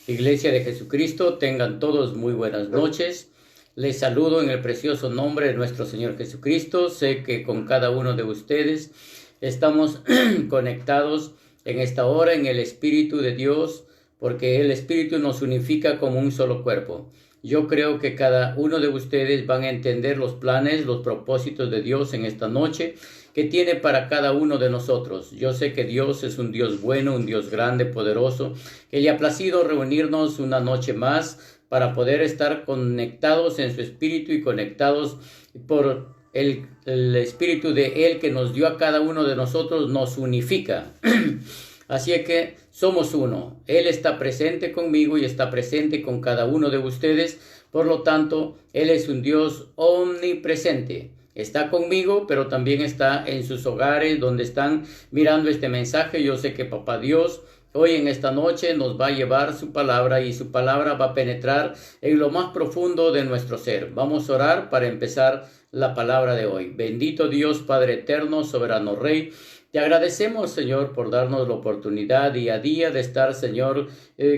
Iglesia de Jesucristo, tengan todos muy buenas noches. Les saludo en el precioso nombre de nuestro Señor Jesucristo. Sé que con cada uno de ustedes estamos conectados en esta hora en el Espíritu de Dios, porque el Espíritu nos unifica como un solo cuerpo. Yo creo que cada uno de ustedes van a entender los planes, los propósitos de Dios en esta noche que tiene para cada uno de nosotros. Yo sé que Dios es un Dios bueno, un Dios grande, poderoso, que le ha placido reunirnos una noche más para poder estar conectados en su Espíritu y conectados por el Espíritu de Él que nos dio a cada uno de nosotros, nos unifica. Así es que somos uno. Él está presente conmigo y está presente con cada uno de ustedes. Por lo tanto, Él es un Dios omnipresente. Está conmigo, pero también está en sus hogares donde están mirando este mensaje. Yo sé que Papá Dios hoy en esta noche nos va a llevar su palabra y su palabra va a penetrar en lo más profundo de nuestro ser. Vamos a orar para empezar la palabra de hoy. Bendito Dios, Padre eterno, soberano Rey. Te agradecemos, Señor, por darnos la oportunidad día a día de estar, Señor,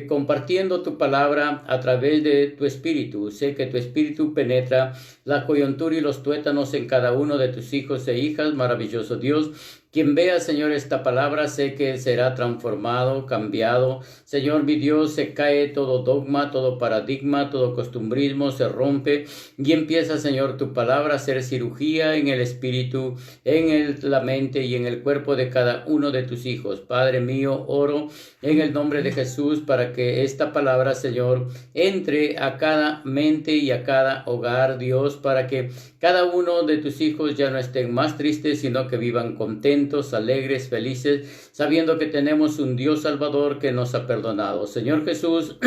compartiendo tu palabra a través de tu Espíritu. Sé que tu Espíritu penetra la coyuntura y los tuétanos en cada uno de tus hijos e hijas, maravilloso Dios. Quien vea, Señor, esta palabra, sé que será transformado, cambiado. Señor, mi Dios, se cae todo dogma, todo paradigma, todo costumbrismo, se rompe y empieza, Señor, tu palabra a hacer cirugía en el espíritu, la mente y en el cuerpo de cada uno de tus hijos. Padre mío, oro en el nombre de Jesús para que esta palabra, Señor, entre a cada mente y a cada hogar, Dios, para que cada uno de tus hijos ya no estén más tristes, sino que vivan contentos, alegres, felices, sabiendo que tenemos un Dios Salvador que nos ha perdonado. Señor Jesús,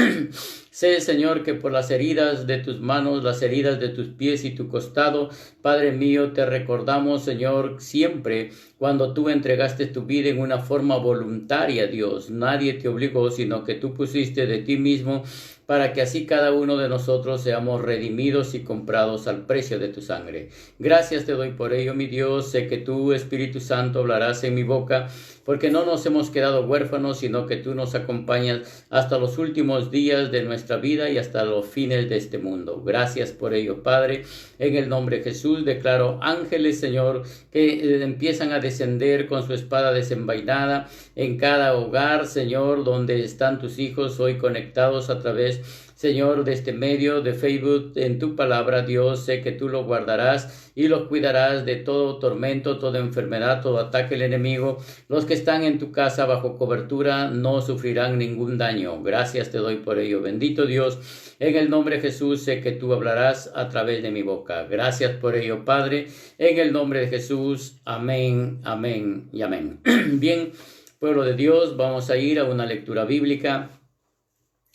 sé, Señor, que por las heridas de tus manos, las heridas de tus pies y tu costado, Padre mío, te recordamos, Señor, siempre cuando tú entregaste tu vida en una forma voluntaria, Dios. Nadie te obligó, sino que tú pusiste de ti mismo para que así cada uno de nosotros seamos redimidos y comprados al precio de tu sangre. Gracias te doy por ello, mi Dios. Sé que tú, Espíritu Santo, hablarás en mi boca, porque no nos hemos quedado huérfanos, sino que tú nos acompañas hasta los últimos días de nuestra vida y hasta los fines de este mundo. Gracias por ello, Padre. En el nombre de Jesús declaro ángeles, Señor, que empiezan a descender con su espada desenvainada en cada hogar, Señor, donde están tus hijos hoy conectados a través, Señor, de este medio de Facebook, en tu palabra, Dios. Sé que tú los guardarás y los cuidarás de todo tormento, toda enfermedad, todo ataque del enemigo. Los que están en tu casa bajo cobertura no sufrirán ningún daño. Gracias te doy por ello. Bendito Dios, en el nombre de Jesús, sé que tú hablarás a través de mi boca. Gracias por ello, Padre. En el nombre de Jesús. Amén, amén y amén. Bien, pueblo de Dios, vamos a ir a una lectura bíblica.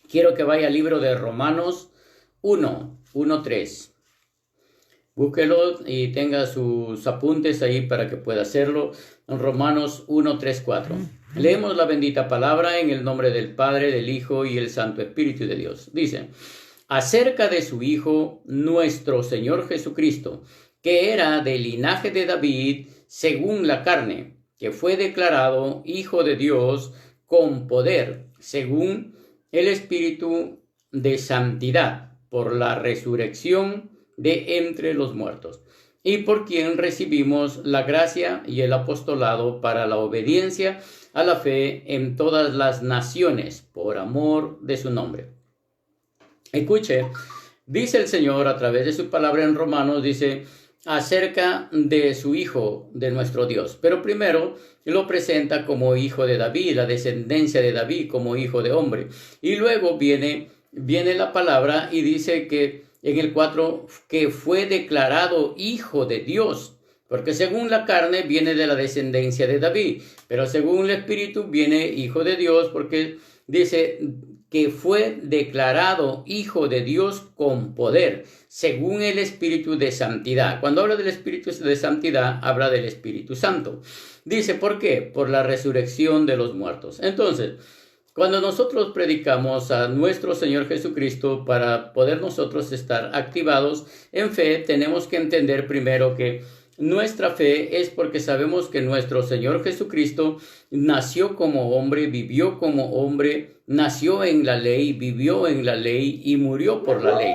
Quiero que vaya al libro de Romanos 1:3. Búsquelo y tenga sus apuntes ahí para que pueda hacerlo. Romanos 1:3-4. Leemos la bendita palabra en el nombre del Padre, del Hijo y el Santo Espíritu de Dios. Dice: acerca de su Hijo, nuestro Señor Jesucristo, que era del linaje de David, según la carne, que fue declarado Hijo de Dios con poder, según el Espíritu de santidad, por la resurrección de entre los muertos, y por quien recibimos la gracia y el apostolado para la obediencia a la fe en todas las naciones, por amor de su nombre. Escuche, dice el Señor a través de su palabra en Romanos, dice acerca de su Hijo, de nuestro Dios. Pero primero lo presenta como hijo de David, la descendencia de David como hijo de hombre. Y luego viene la palabra y dice que en el 4, que fue declarado hijo de Dios. Porque según la carne viene de la descendencia de David, pero según el Espíritu viene hijo de Dios, porque dice que fue declarado hijo de Dios con poder, según el Espíritu de santidad. Cuando habla del Espíritu de santidad, habla del Espíritu Santo. Dice, ¿por qué? Por la resurrección de los muertos. Entonces, cuando nosotros predicamos a nuestro Señor Jesucristo, para poder nosotros estar activados en fe, tenemos que entender primero que nuestra fe es porque sabemos que nuestro Señor Jesucristo nació como hombre, vivió como hombre, nació en la ley, vivió en la ley y murió por la ley.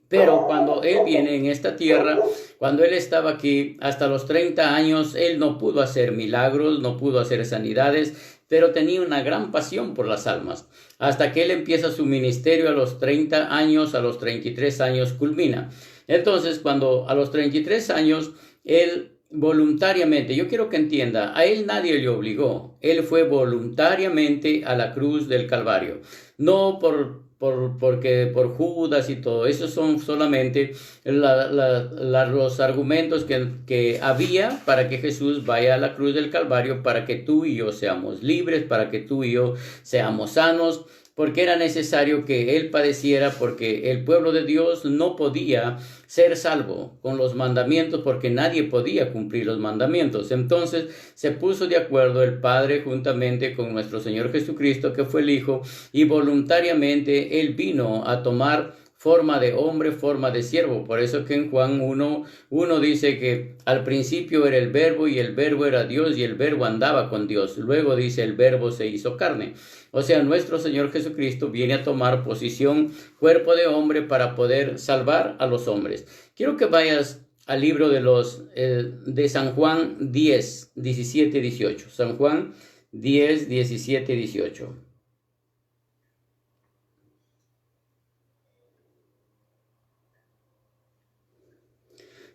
Pero cuando Él viene en esta tierra, cuando Él estaba aquí, hasta los 30 años, Él no pudo hacer milagros, no pudo hacer sanidades, pero tenía una gran pasión por las almas. Hasta que Él empieza su ministerio a los 30 años, a los 33 años culmina. Entonces, cuando a los 33 años, Él voluntariamente, yo quiero que entienda, a Él nadie le obligó. Él fue voluntariamente a la cruz del Calvario. No porque por Judas y todo, esos son solamente los argumentos que había para que Jesús vaya a la cruz del Calvario, para que tú y yo seamos libres, para que tú y yo seamos sanos, porque era necesario que Él padeciera, porque el pueblo de Dios no podía ser salvo con los mandamientos, porque nadie podía cumplir los mandamientos. Entonces se puso de acuerdo el Padre juntamente con nuestro Señor Jesucristo, que fue el Hijo, y voluntariamente Él vino a tomar forma de hombre, forma de siervo. Por eso que en Juan 1 dice que al principio era el verbo y el verbo era Dios y el verbo andaba con Dios. Luego dice el verbo se hizo carne. O sea, nuestro Señor Jesucristo viene a tomar posición, cuerpo de hombre, para poder salvar a los hombres. Quiero que vayas al libro de San Juan 10, 17, 18. San Juan 10, 17, 18.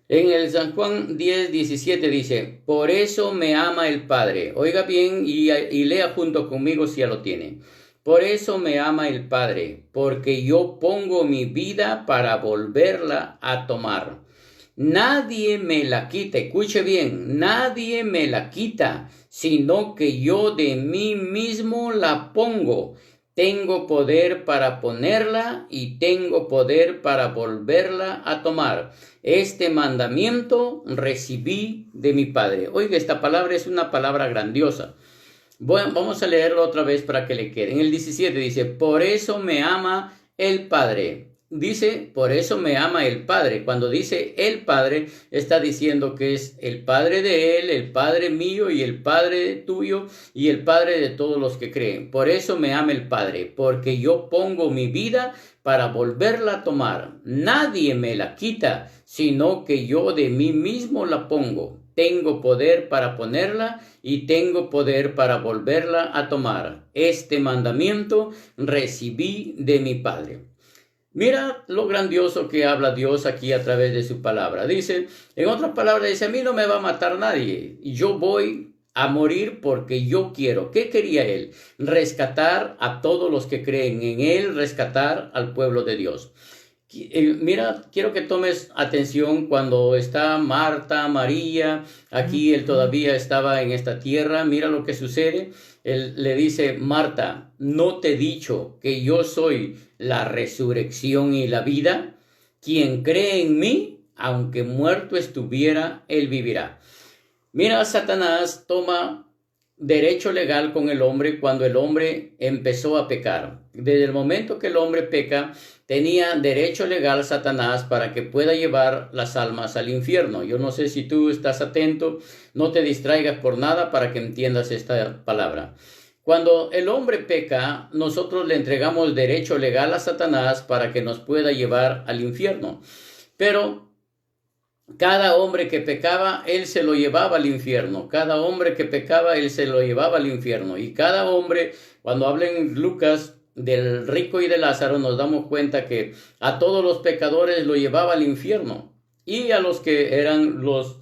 En el San Juan 10, 17 dice, por eso me ama el Padre. Oiga bien y lea junto conmigo si ya lo tiene. Por eso me ama el Padre, porque yo pongo mi vida para volverla a tomar. Nadie me la quita, escuche bien, nadie me la quita, sino que yo de mí mismo la pongo. Tengo poder para ponerla y tengo poder para volverla a tomar. Este mandamiento recibí de mi Padre. Oiga, esta palabra es una palabra grandiosa. Bueno, vamos a leerlo otra vez para que le quede. En el 17 dice, por eso me ama el Padre. Dice, por eso me ama el Padre. Cuando dice el Padre, está diciendo que es el Padre de Él, el Padre mío y el Padre tuyo y el Padre de todos los que creen. Por eso me ama el Padre, porque yo pongo mi vida para volverla a tomar. Nadie me la quita, sino que yo de mí mismo la pongo. Tengo poder para ponerla y tengo poder para volverla a tomar. Este mandamiento recibí de mi Padre. Mira lo grandioso que habla Dios aquí a través de su palabra. Dice, en otras palabras, dice, a mí no me va a matar nadie. Y yo voy a morir porque yo quiero. ¿Qué quería Él? Rescatar a todos los que creen en Él, rescatar al pueblo de Dios. Mira, quiero que tomes atención cuando está Marta, María, aquí Él todavía estaba en esta tierra. Mira lo que sucede. Él le dice, Marta, ¿no te he dicho que yo soy la resurrección y la vida? Quien cree en mí, aunque muerto estuviera, él vivirá. Mira, Satanás toma derecho legal con el hombre cuando el hombre empezó a pecar. Desde el momento que el hombre peca, tenía derecho legal Satanás para que pueda llevar las almas al infierno. Yo no sé si tú estás atento, no te distraigas por nada para que entiendas esta palabra. Cuando el hombre peca, nosotros le entregamos derecho legal a Satanás para que nos pueda llevar al infierno. Pero cada hombre que pecaba, él se lo llevaba al infierno. Cada hombre que pecaba, él se lo llevaba al infierno. Y cada hombre, cuando hablen Lucas del rico y de Lázaro, nos damos cuenta que a todos los pecadores lo llevaba al infierno. Y a los que eran los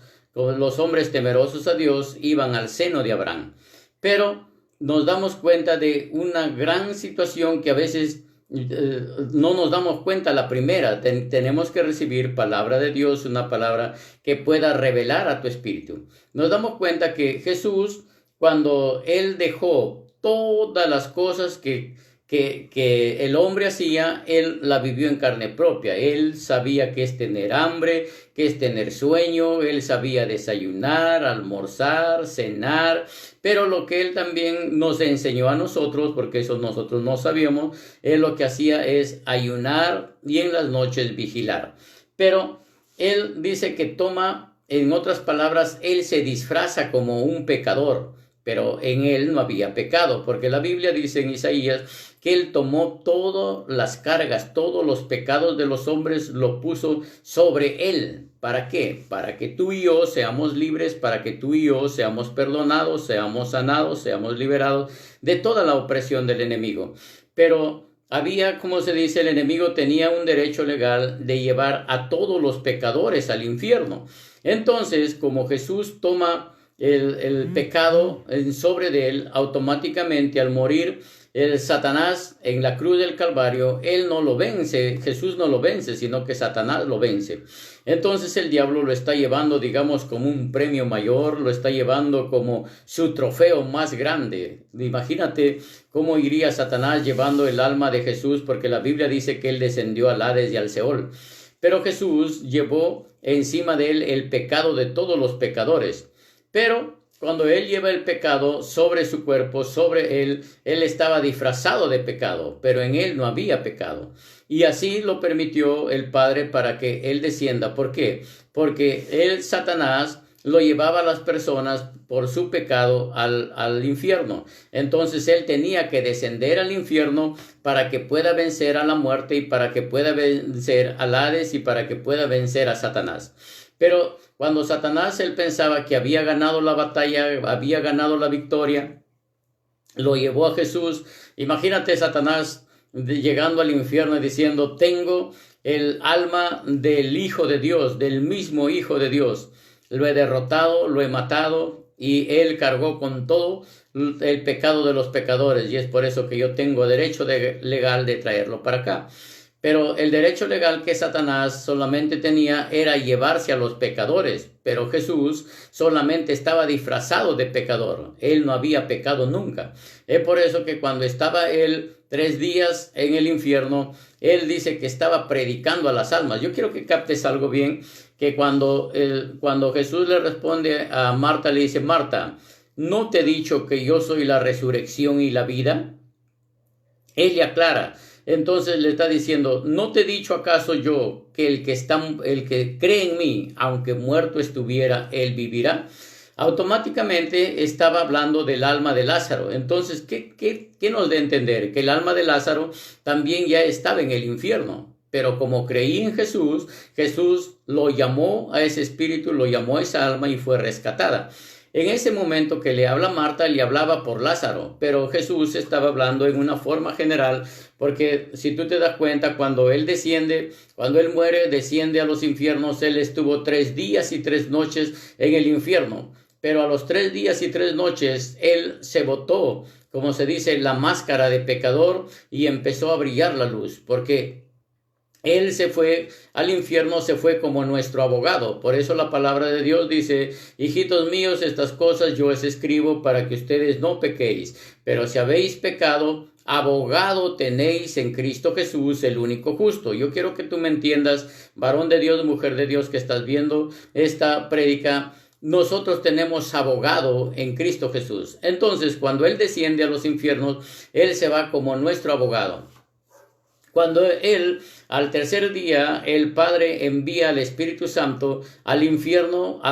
hombres temerosos a Dios, iban al seno de Abraham. Pero nos damos cuenta de una gran situación que a veces no nos damos cuenta la primera. Tenemos que recibir palabra de Dios, una palabra que pueda revelar a tu espíritu. Nos damos cuenta que Jesús, cuando Él dejó todas las cosas que el hombre hacía, Él la vivió en carne propia. Él sabía que es tener hambre, que es tener sueño. Él sabía desayunar, almorzar, cenar. Pero lo que Él también nos enseñó a nosotros, porque eso nosotros no sabíamos, Él lo que hacía es ayunar y en las noches vigilar. Pero Él dice que toma en otras palabras, él se disfraza como un pecador, pero en él no había pecado, porque la Biblia dice en Isaías que él tomó todas las cargas, todos los pecados de los hombres, lo puso sobre él. ¿Para qué? Para que tú y yo seamos libres, para que tú y yo seamos perdonados, seamos sanados, seamos liberados de toda la opresión del enemigo. Pero había, como se dice, el enemigo tenía un derecho legal de llevar a todos los pecadores al infierno. Entonces, como Jesús toma el pecado sobre de él, automáticamente al morir el Satanás en la cruz del Calvario, él no lo vence, Jesús no lo vence, sino que Satanás lo vence. Entonces el diablo lo está llevando, digamos, como un premio mayor, lo está llevando como su trofeo más grande. Imagínate cómo iría Satanás llevando el alma de Jesús, porque la Biblia dice que él descendió al Hades y al Seol. Pero Jesús llevó encima de él el pecado de todos los pecadores. Pero cuando él lleva el pecado sobre su cuerpo, sobre él estaba disfrazado de pecado, pero en él no había pecado. Y así lo permitió el Padre para que él descienda. ¿Por qué? Porque él, Satanás, lo llevaba a las personas por su pecado al infierno. Entonces él tenía que descender al infierno para que pueda vencer a la muerte y para que pueda vencer al Hades y para que pueda vencer a Satanás. Pero cuando Satanás, él pensaba que había ganado la batalla, había ganado la victoria, lo llevó a Jesús. Imagínate Satanás llegando al infierno y diciendo: tengo el alma del Hijo de Dios, del mismo Hijo de Dios. Lo he derrotado, lo he matado, y él cargó con todo el pecado de los pecadores, y es por eso que yo tengo derecho legal de traerlo para acá. Pero el derecho legal que Satanás solamente tenía era llevarse a los pecadores, pero Jesús solamente estaba disfrazado de pecador. Él no había pecado nunca. Es por eso que cuando estaba él 3 días en el infierno, él dice que estaba predicando a las almas. Yo quiero que captes algo bien, que cuando Jesús le responde a Marta, le dice: Marta, ¿no te he dicho que yo soy la resurrección y la vida? Ella aclara. Entonces le está diciendo: ¿no te he dicho acaso yo que el que cree en mí, aunque muerto estuviera, él vivirá? Automáticamente estaba hablando del alma de Lázaro. Entonces, ¿qué nos da a entender? Que el alma de Lázaro también ya estaba en el infierno. Pero como creí en Jesús, Jesús lo llamó a ese espíritu, lo llamó a esa alma y fue rescatada. En ese momento que le habla Marta, le hablaba por Lázaro, pero Jesús estaba hablando en una forma general, porque si tú te das cuenta, cuando él muere, desciende a los infiernos, él estuvo 3 días y 3 noches en el infierno, pero a los 3 días y 3 noches, él se botó, como se dice, la máscara de pecador y empezó a brillar la luz, porque él se fue al infierno, se fue como nuestro abogado. Por eso la palabra de Dios dice: hijitos míos, estas cosas yo os escribo para que ustedes no pequéis. Pero si habéis pecado, abogado tenéis en Cristo Jesús, el único justo. Yo quiero que tú me entiendas, varón de Dios, mujer de Dios, que estás viendo esta prédica. Nosotros tenemos abogado en Cristo Jesús. Entonces, cuando él desciende a los infiernos, él se va como nuestro abogado. Cuando él, al 3er día, el Padre envía al Espíritu Santo al infierno,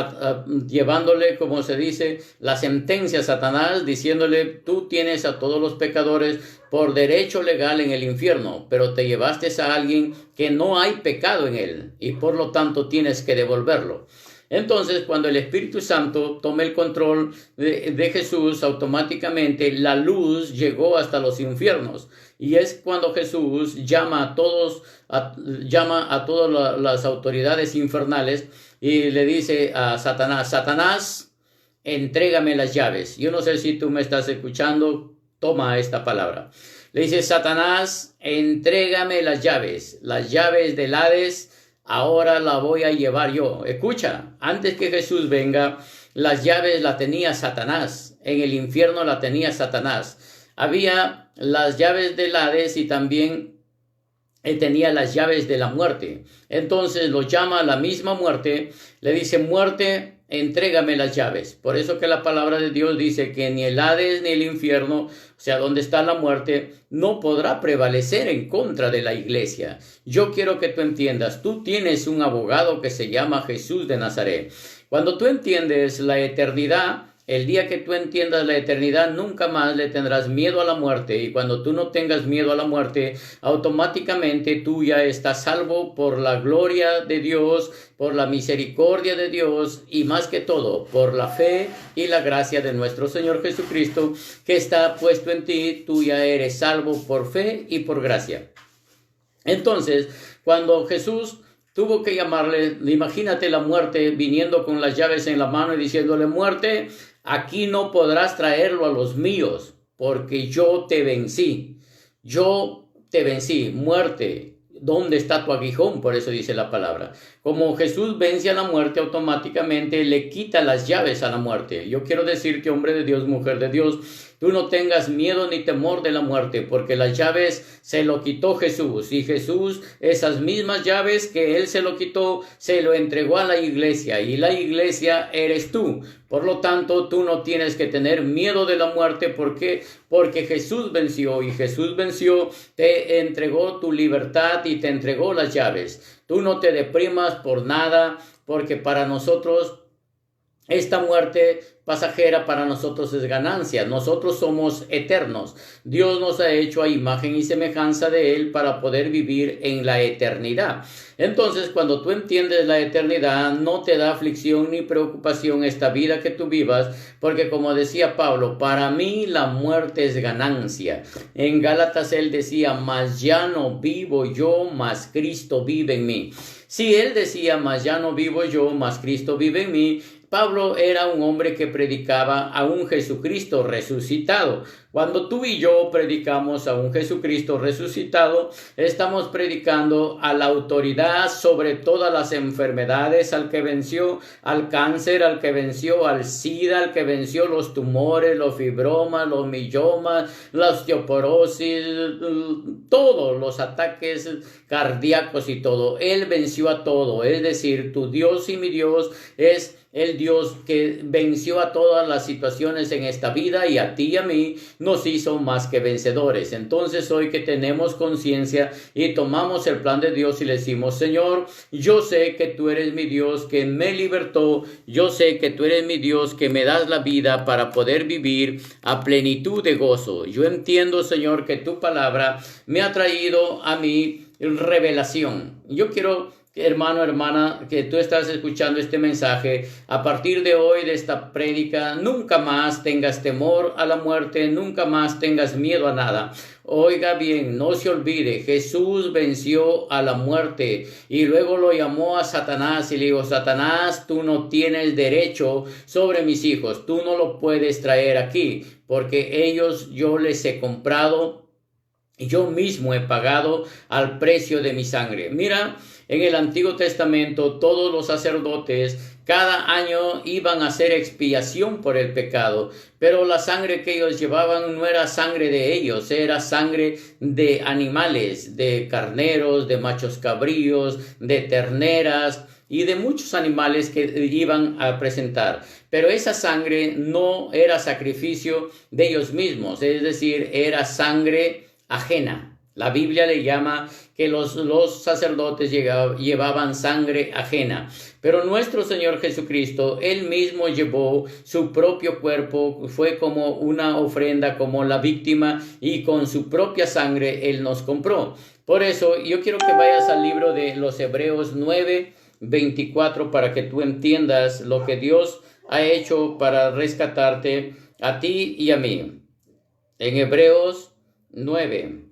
llevándole, como se dice, la sentencia a Satanás, diciéndole: tú tienes a todos los pecadores por derecho legal en el infierno, pero te llevaste a alguien que no hay pecado en él, y por lo tanto tienes que devolverlo. Entonces, cuando el Espíritu Santo toma el control de Jesús, automáticamente la luz llegó hasta los infiernos. Y es cuando Jesús llama a todas las autoridades infernales y le dice a Satanás: Satanás, entrégame las llaves. Yo no sé si tú me estás escuchando, toma esta palabra. Le dice: Satanás, entrégame las llaves del Hades. Ahora la voy a llevar yo. Escucha, antes que Jesús venga, las llaves las tenía Satanás. En el infierno la tenía Satanás. Había las llaves del Hades y también tenía las llaves de la muerte. Entonces lo llama a la misma muerte, le dice: muerte, entrégame las llaves. Por eso que la palabra de Dios dice que ni el Hades ni el infierno, o sea, donde está la muerte, no podrá prevalecer en contra de la iglesia. Yo quiero que tú entiendas, tú tienes un abogado que se llama Jesús de Nazaret. Cuando tú entiendes la eternidad, el día que tú entiendas la eternidad, nunca más le tendrás miedo a la muerte. Y cuando tú no tengas miedo a la muerte, automáticamente tú ya estás salvo por la gloria de Dios, por la misericordia de Dios y más que todo, por la fe y la gracia de nuestro Señor Jesucristo que está puesto en ti. Tú ya eres salvo por fe y por gracia. Entonces, cuando Jesús tuvo que llamarle, imagínate la muerte viniendo con las llaves en la mano y diciéndole: muerte, aquí no podrás traerlo a los míos, porque yo te vencí. Yo te vencí, muerte. ¿Dónde está tu aguijón? Por eso dice la palabra. Como Jesús vence a la muerte, automáticamente le quita las llaves a la muerte. Yo quiero decir que, hombre de Dios, mujer de Dios, tú no tengas miedo ni temor de la muerte, porque las llaves se lo quitó Jesús. Y Jesús, esas mismas llaves que Él se lo quitó, se lo entregó a la iglesia. Y la iglesia eres tú. Por lo tanto, tú no tienes que tener miedo de la muerte. ¿Por qué? Porque Jesús venció. Y Jesús venció, te entregó tu libertad y te entregó las llaves. Tú no te deprimas por nada, porque para nosotros esta muerte pasajera para nosotros es ganancia. Nosotros somos eternos. Dios nos ha hecho a imagen y semejanza de Él para poder vivir en la eternidad. Entonces, cuando tú entiendes la eternidad, no te da aflicción ni preocupación esta vida que tú vivas, porque como decía Pablo, para mí la muerte es ganancia. En Gálatas él decía: mas ya no vivo yo, mas Cristo vive en mí. Si él decía: mas ya no vivo yo, mas Cristo vive en mí, Pablo era un hombre que predicaba a un Jesucristo resucitado. Cuando tú y yo predicamos a un Jesucristo resucitado, estamos predicando a la autoridad sobre todas las enfermedades, al que venció al cáncer, al que venció al SIDA, al que venció los tumores, los fibromas, los miomas, la osteoporosis, todos los ataques cardíacos y todo. Él venció a todo. Es decir, tu Dios y mi Dios es el Dios que venció a todas las situaciones en esta vida, y a ti y a mí nos hizo más que vencedores. Entonces, hoy que tenemos conciencia y tomamos el plan de Dios y le decimos: Señor, yo sé que tú eres mi Dios que me libertó, yo sé que tú eres mi Dios que me das la vida para poder vivir a plenitud de gozo. Yo entiendo, Señor, que tu palabra me ha traído a mí revelación. Yo quiero, hermano, hermana, que tú estás escuchando este mensaje, a partir de hoy, de esta prédica, nunca más tengas temor a la muerte, nunca más tengas miedo a nada. Oiga bien, no se olvide, Jesús venció a la muerte y luego lo llamó a Satanás y le dijo: Satanás, tú no tienes derecho sobre mis hijos, tú no lo puedes traer aquí, porque ellos yo les he comprado, yo mismo he pagado al precio de mi sangre. Mira, en el Antiguo Testamento todos los sacerdotes cada año iban a hacer expiación por el pecado, pero la sangre que ellos llevaban no era sangre de ellos, era sangre de animales, de carneros, de machos cabríos, de terneras y de muchos animales que iban a presentar. Pero esa sangre no era sacrificio de ellos mismos, es decir, era sangre ajena. La Biblia le llama que los sacerdotes llevaban sangre ajena. Pero nuestro Señor Jesucristo, Él mismo llevó su propio cuerpo, fue como una ofrenda, como la víctima, y con su propia sangre Él nos compró. Por eso yo quiero que vayas al libro de los Hebreos 9:24 para que tú entiendas lo que Dios ha hecho para rescatarte a ti y a mí. En Hebreos 9,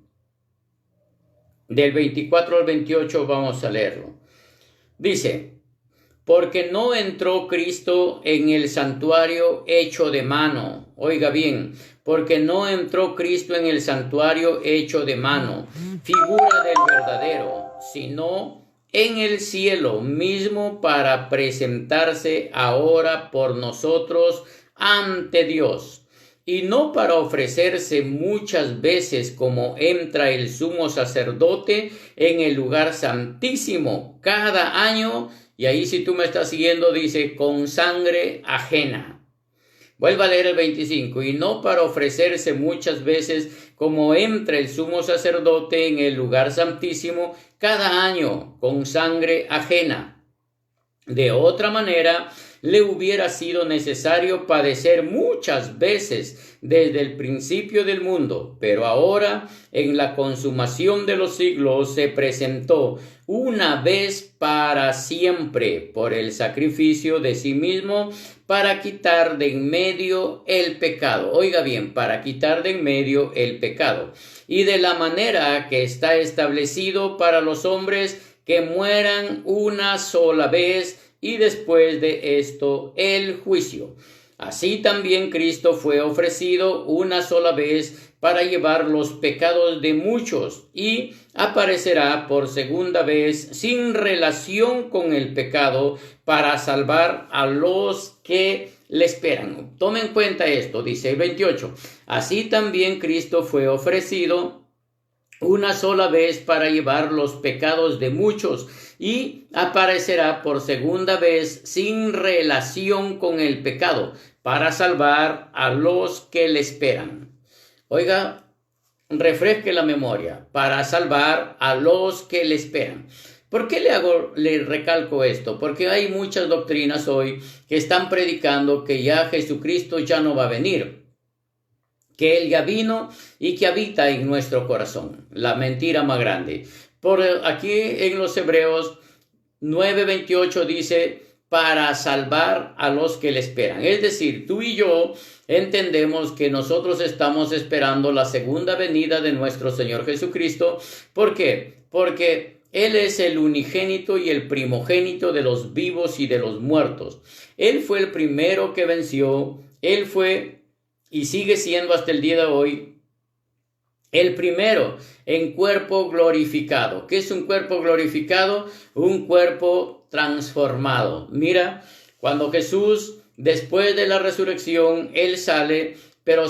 del 24 al 28 vamos a leerlo. Dice: porque no entró Cristo en el santuario hecho de mano. Oiga bien, porque no entró Cristo en el santuario hecho de mano, figura del verdadero, sino en el cielo mismo, para presentarse ahora por nosotros ante Dios. Y no para ofrecerse muchas veces como entra el sumo sacerdote en el lugar santísimo cada año. Y ahí, si tú me estás siguiendo, dice: con sangre ajena. Vuelva a leer el 25. Y no para ofrecerse muchas veces como entra el sumo sacerdote en el lugar santísimo cada año con sangre ajena. De otra manera, le hubiera sido necesario padecer muchas veces desde el principio del mundo, pero ahora, en la consumación de los siglos, se presentó una vez para siempre por el sacrificio de sí mismo para quitar de en medio el pecado. Oiga bien, para quitar de en medio el pecado. Y de la manera que está establecido para los hombres que mueran una sola vez y después de esto el juicio. Así también Cristo fue ofrecido una sola vez para llevar los pecados de muchos y aparecerá por segunda vez sin relación con el pecado para salvar a los que le esperan. Tomen en cuenta esto, dice el 28. Así también Cristo fue ofrecido una sola vez para llevar los pecados de muchos y aparecerá por segunda vez sin relación con el pecado para salvar a los que le esperan. Oiga, refresque la memoria, para salvar a los que le esperan. ¿Por qué le recalco esto? Porque hay muchas doctrinas hoy que están predicando que ya Jesucristo ya no va a venir, que Él ya vino y que habita en nuestro corazón. La mentira más grande. Por aquí en los Hebreos 9:28 dice, para salvar a los que le esperan. Es decir, tú y yo entendemos que nosotros estamos esperando la segunda venida de nuestro Señor Jesucristo. ¿Por qué? Porque Él es el unigénito y el primogénito de los vivos y de los muertos. Él fue el primero que venció. Él fue y sigue siendo hasta el día de hoy el primero en cuerpo glorificado. ¿Qué es un cuerpo glorificado? Un cuerpo transformado. Mira, cuando Jesús, después de la resurrección, Él sale, pero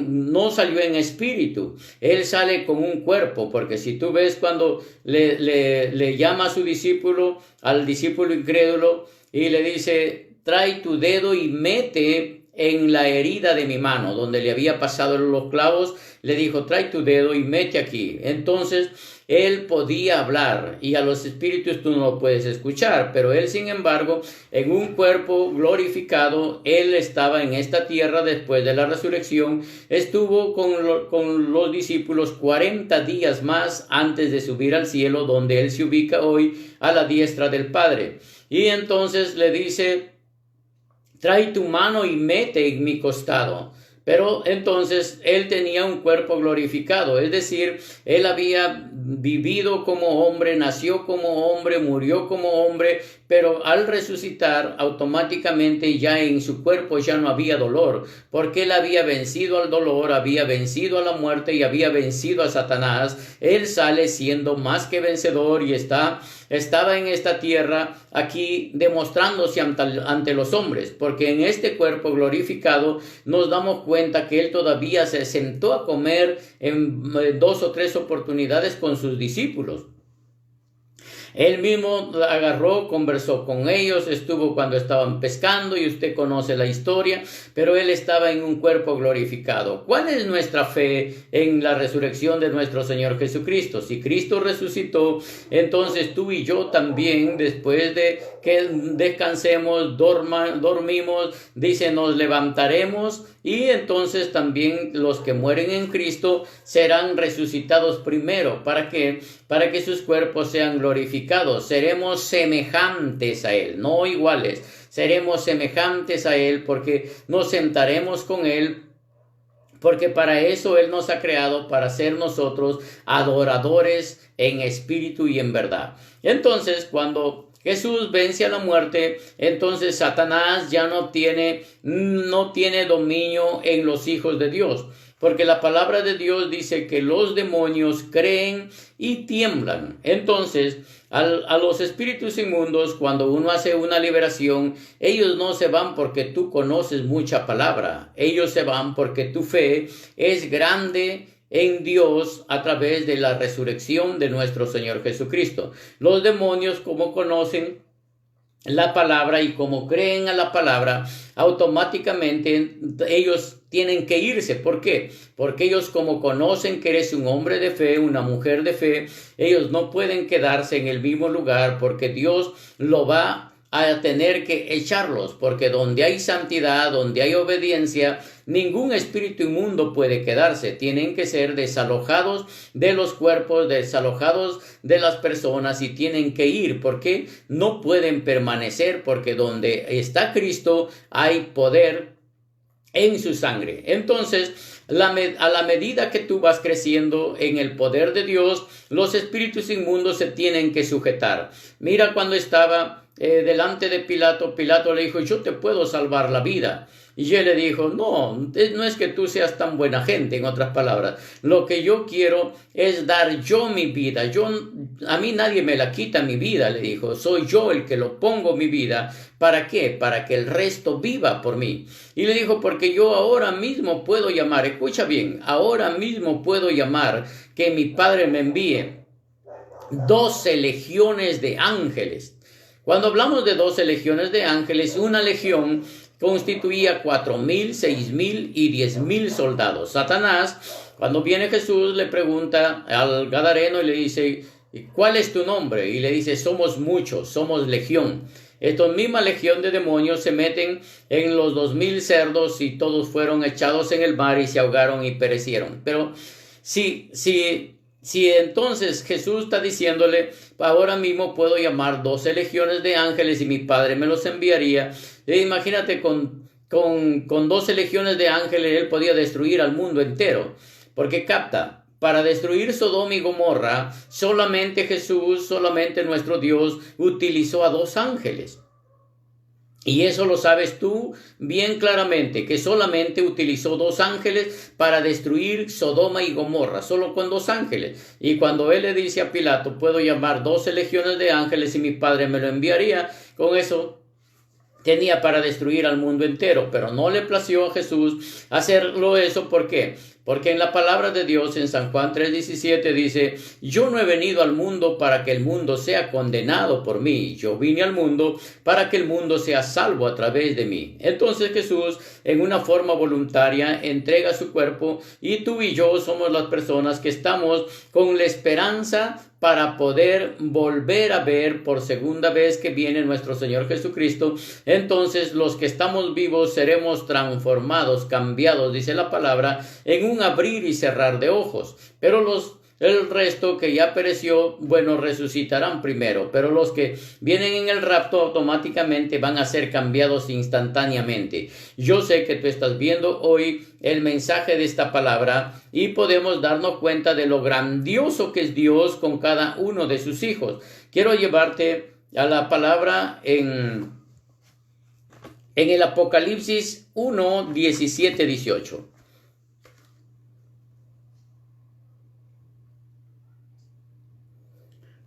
no salió en espíritu. Él sale con un cuerpo, porque si tú ves cuando le llama a su discípulo, al discípulo incrédulo, y le dice, trae tu dedo y mete en la herida de mi mano, donde le había pasado los clavos, le dijo, trae tu dedo y mete aquí. Entonces, él podía hablar y a los espíritus tú no lo puedes escuchar, pero él, sin embargo, en un cuerpo glorificado, él estaba en esta tierra después de la resurrección, estuvo con los discípulos 40 días más antes de subir al cielo, donde él se ubica hoy a la diestra del Padre. Y entonces le dice, trae tu mano y mete en mi costado. Pero entonces él tenía un cuerpo glorificado, es decir, él había vivido como hombre, nació como hombre, murió como hombre, pero al resucitar automáticamente ya en su cuerpo ya no había dolor, porque él había vencido al dolor, había vencido a la muerte y había vencido a Satanás. Él sale siendo más que vencedor y estaba en esta tierra aquí demostrándose ante los hombres, porque en este cuerpo glorificado nos damos cuenta que él todavía se sentó a comer en 2 o 3 oportunidades con sus discípulos. Él mismo agarró, conversó con ellos, estuvo cuando estaban pescando y usted conoce la historia, pero él estaba en un cuerpo glorificado. ¿Cuál es nuestra fe en la resurrección de nuestro Señor Jesucristo? Si Cristo resucitó, entonces tú y yo también, después de que descansemos, dormimos, dice, nos levantaremos y entonces también los que mueren en Cristo serán resucitados primero. ¿Para qué? Para que sus cuerpos sean glorificados. Seremos semejantes a Él, no iguales. Seremos semejantes a Él porque nos sentaremos con Él, porque para eso Él nos ha creado, para ser nosotros adoradores en espíritu y en verdad. Entonces, cuando Jesús vence a la muerte, entonces Satanás ya no tiene dominio en los hijos de Dios, porque la palabra de Dios dice que los demonios creen y tiemblan. Entonces, a los espíritus inmundos, cuando uno hace una liberación, ellos no se van porque tú conoces mucha palabra, ellos se van porque tu fe es grande en Dios a través de la resurrección de nuestro Señor Jesucristo. Los demonios, como conocen la palabra y como creen a la palabra, automáticamente ellos tienen que irse. ¿Por qué? Porque ellos, como conocen que eres un hombre de fe, una mujer de fe, ellos no pueden quedarse en el mismo lugar porque Dios lo va a tener que echarlos, porque donde hay santidad, donde hay obediencia, ningún espíritu inmundo puede quedarse. Tienen que ser desalojados de los cuerpos, desalojados de las personas y tienen que ir, porque no pueden permanecer, porque donde está Cristo hay poder en su sangre. Entonces, a la medida que tú vas creciendo en el poder de Dios, los espíritus inmundos se tienen que sujetar. Mira, cuando estaba delante de Pilato, Pilato le dijo: yo te puedo salvar la vida. Y él le dijo: no es que tú seas tan buena gente, en otras palabras. Lo que yo quiero es dar yo mi vida. A mí nadie me la quita mi vida, le dijo. Soy yo el que lo pongo mi vida. ¿Para qué? Para que el resto viva por mí. Y le dijo: porque yo ahora mismo puedo llamar, escucha bien, ahora mismo puedo llamar que mi Padre me envíe 12 legiones de ángeles. Cuando hablamos de 12 legiones de ángeles, una legión constituía 4,000, 6,000 y 10,000 soldados. Satanás, cuando viene Jesús, le pregunta al gadareno y le dice: ¿cuál es tu nombre? Y le dice: somos muchos, somos legión. Esta misma legión de demonios se meten en los 2,000 cerdos y todos fueron echados en el mar y se ahogaron y perecieron. Pero si entonces Jesús está diciéndole: ahora mismo puedo llamar 12 legiones de ángeles y mi Padre me los enviaría. Imagínate, con 12 legiones de ángeles él podía destruir al mundo entero. Porque capta, para destruir Sodoma y Gomorra, solamente Jesús, solamente nuestro Dios utilizó a 2 ángeles. Y eso lo sabes tú bien claramente, que solamente utilizó 2 ángeles para destruir Sodoma y Gomorra, solo con 2 ángeles. Y cuando él le dice a Pilato: puedo llamar 12 legiones de ángeles y mi Padre me lo enviaría, con eso tenía para destruir al mundo entero. Pero no le plació a Jesús hacerlo eso. ¿Por qué? Porque en la palabra de Dios, en San Juan 3:17, dice: yo no he venido al mundo para que el mundo sea condenado por mí. Yo vine al mundo para que el mundo sea salvo a través de mí. Entonces Jesús, en una forma voluntaria, entrega su cuerpo, y tú y yo somos las personas que estamos con la esperanza para poder volver a ver por segunda vez que viene nuestro Señor Jesucristo. Entonces los que estamos vivos seremos transformados, cambiados, dice la palabra, en un abrir y cerrar de ojos. Pero el resto que ya pereció, bueno, resucitarán primero. Pero los que vienen en el rapto automáticamente van a ser cambiados instantáneamente. Yo sé que tú estás viendo hoy el mensaje de esta palabra y podemos darnos cuenta de lo grandioso que es Dios con cada uno de sus hijos. Quiero llevarte a la palabra en el Apocalipsis 1, 17, 18.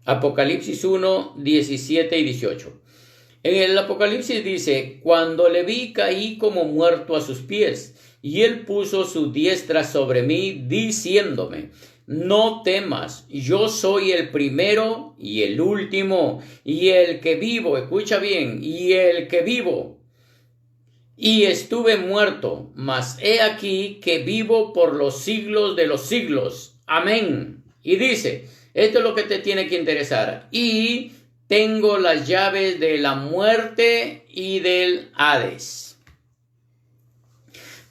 Apocalipsis 1, 17 y 18. En el Apocalipsis dice: cuando le vi, caí como muerto a sus pies, y él puso su diestra sobre mí, diciéndome: no temas, yo soy el primero y el último, y el que vivo. Escucha bien: y el que vivo. Y estuve muerto, mas he aquí que vivo por los siglos de los siglos. Amén. Y dice, esto es lo que te tiene que interesar: y tengo las llaves de la muerte y del Hades.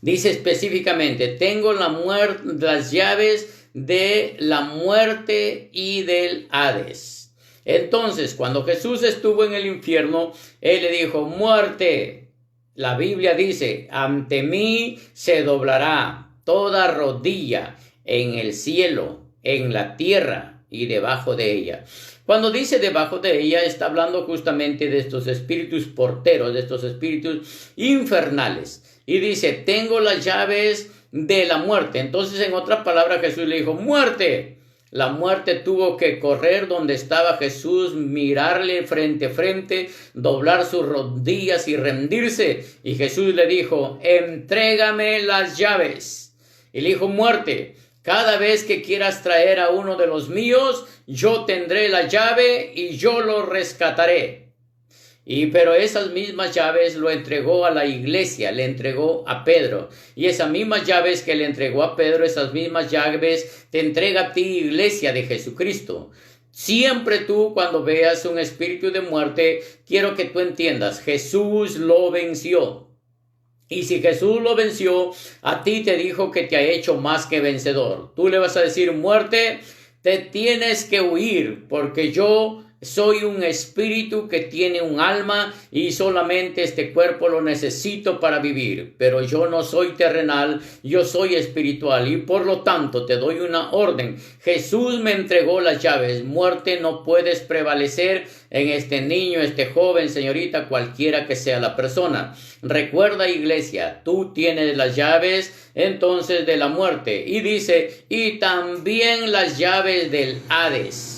Dice específicamente: tengo las llaves de la muerte y del Hades. Entonces, cuando Jesús estuvo en el infierno, él le dijo: muerte, la Biblia dice, ante mí se doblará toda rodilla en el cielo, en la tierra y debajo de ella. Cuando dice debajo de ella, está hablando justamente de estos espíritus porteros, de estos espíritus infernales. Y dice: tengo las llaves de la muerte. Entonces, en otras palabras, Jesús le dijo: muerte. La muerte tuvo que correr donde estaba Jesús, mirarle frente a frente, doblar sus rodillas y rendirse. Y Jesús le dijo: entrégame las llaves. Y le dijo: muerte, cada vez que quieras traer a uno de los míos, yo tendré la llave y yo lo rescataré. Pero esas mismas llaves lo entregó a la iglesia, le entregó a Pedro. Y esas mismas llaves que le entregó a Pedro, esas mismas llaves te entrega a ti, iglesia de Jesucristo. Siempre tú, cuando veas un espíritu de muerte, quiero que tú entiendas, Jesús lo venció. Y si Jesús lo venció, a ti te dijo que te ha hecho más que vencedor. Tú le vas a decir, muerte, te tienes que huir, porque yo soy un espíritu que tiene un alma y solamente este cuerpo lo necesito para vivir. Pero yo no soy terrenal, yo soy espiritual y por lo tanto te doy una orden. Jesús me entregó las llaves. Muerte, no puedes prevalecer en este niño, este joven, señorita, cualquiera que sea la persona. Recuerda, iglesia, tú tienes las llaves entonces de la muerte. Y dice, y también las llaves del Hades.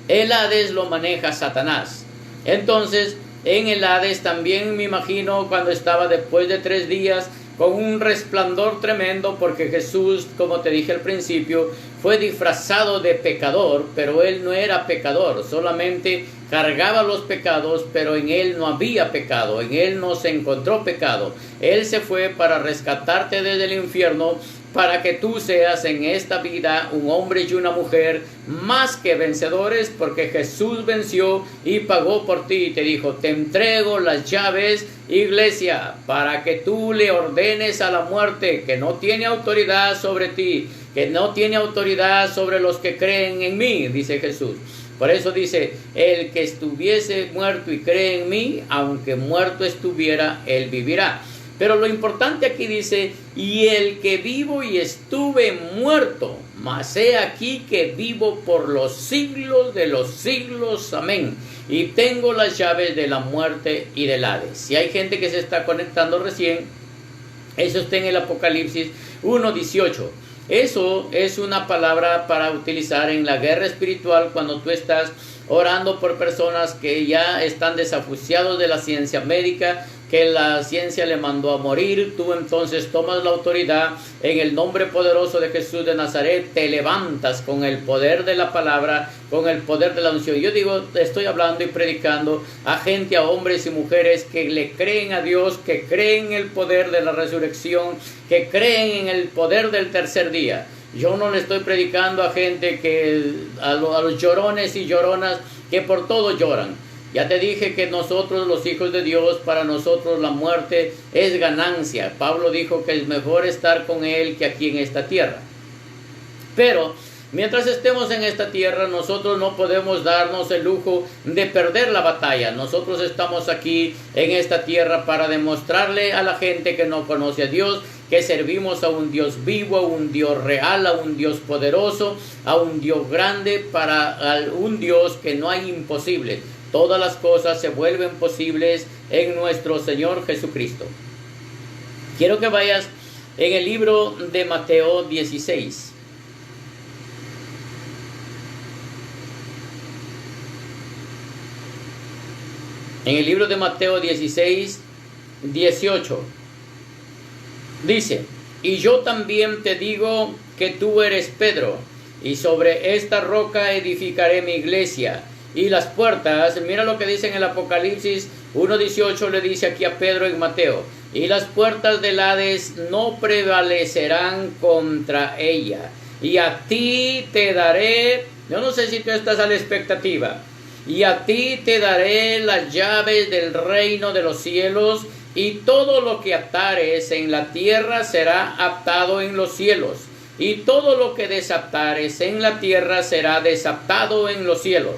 El Hades lo maneja Satanás. Entonces, en el Hades también me imagino cuando estaba después de 3 días con un resplandor tremendo, porque Jesús, como te dije al principio, fue disfrazado de pecador, pero él no era pecador, solamente cargaba los pecados, pero en él no había pecado, en él no se encontró pecado. Él se fue para rescatarte desde el infierno, para que tú seas en esta vida un hombre y una mujer más que vencedores, porque Jesús venció y pagó por ti y te dijo, te entrego las llaves, iglesia, para que tú le ordenes a la muerte que no tiene autoridad sobre ti, que no tiene autoridad sobre los que creen en mí, dice Jesús. Por eso dice, el que estuviese muerto y cree en mí, aunque muerto estuviera, él vivirá. Pero lo importante aquí dice, y el que vivo y estuve muerto, mas he aquí que vivo por los siglos de los siglos, amén. Y tengo las llaves de la muerte y del Hades. Si hay gente que se está conectando recién, eso está en el Apocalipsis 1:18. Eso es una palabra para utilizar en la guerra espiritual cuando tú estás orando por personas que ya están desahuciados de la ciencia médica, que la ciencia le mandó a morir. Tú entonces tomas la autoridad en el nombre poderoso de Jesús de Nazaret, te levantas con el poder de la palabra, con el poder de la unción. Yo digo, estoy hablando y predicando a gente, a hombres y mujeres que le creen a Dios, que creen en el poder de la resurrección, que creen en el poder del tercer día. Yo no le estoy predicando a gente a los llorones y lloronas que por todo lloran. Ya te dije que nosotros, los hijos de Dios, para nosotros la muerte es ganancia. Pablo dijo que es mejor estar con Él que aquí en esta tierra. Pero mientras estemos en esta tierra, nosotros no podemos darnos el lujo de perder la batalla. Nosotros estamos aquí en esta tierra para demostrarle a la gente que no conoce a Dios que servimos a un Dios vivo, a un Dios real, a un Dios poderoso, a un Dios grande, a un Dios que no hay imposible. Todas las cosas se vuelven posibles en nuestro Señor Jesucristo. Quiero que vayas en el libro de Mateo 16. En el libro de Mateo 16, 18. Dice, y yo también te digo que tú eres Pedro, y sobre esta roca edificaré mi iglesia. Y las puertas, mira lo que dice en el Apocalipsis 1:18, le dice aquí a Pedro en Mateo, y las puertas del Hades no prevalecerán contra ella. Y a ti te daré, yo no sé si tú estás a la expectativa, y a ti te daré las llaves del reino de los cielos, y todo lo que atares en la tierra será atado en los cielos, y todo lo que desatares en la tierra será desatado en los cielos.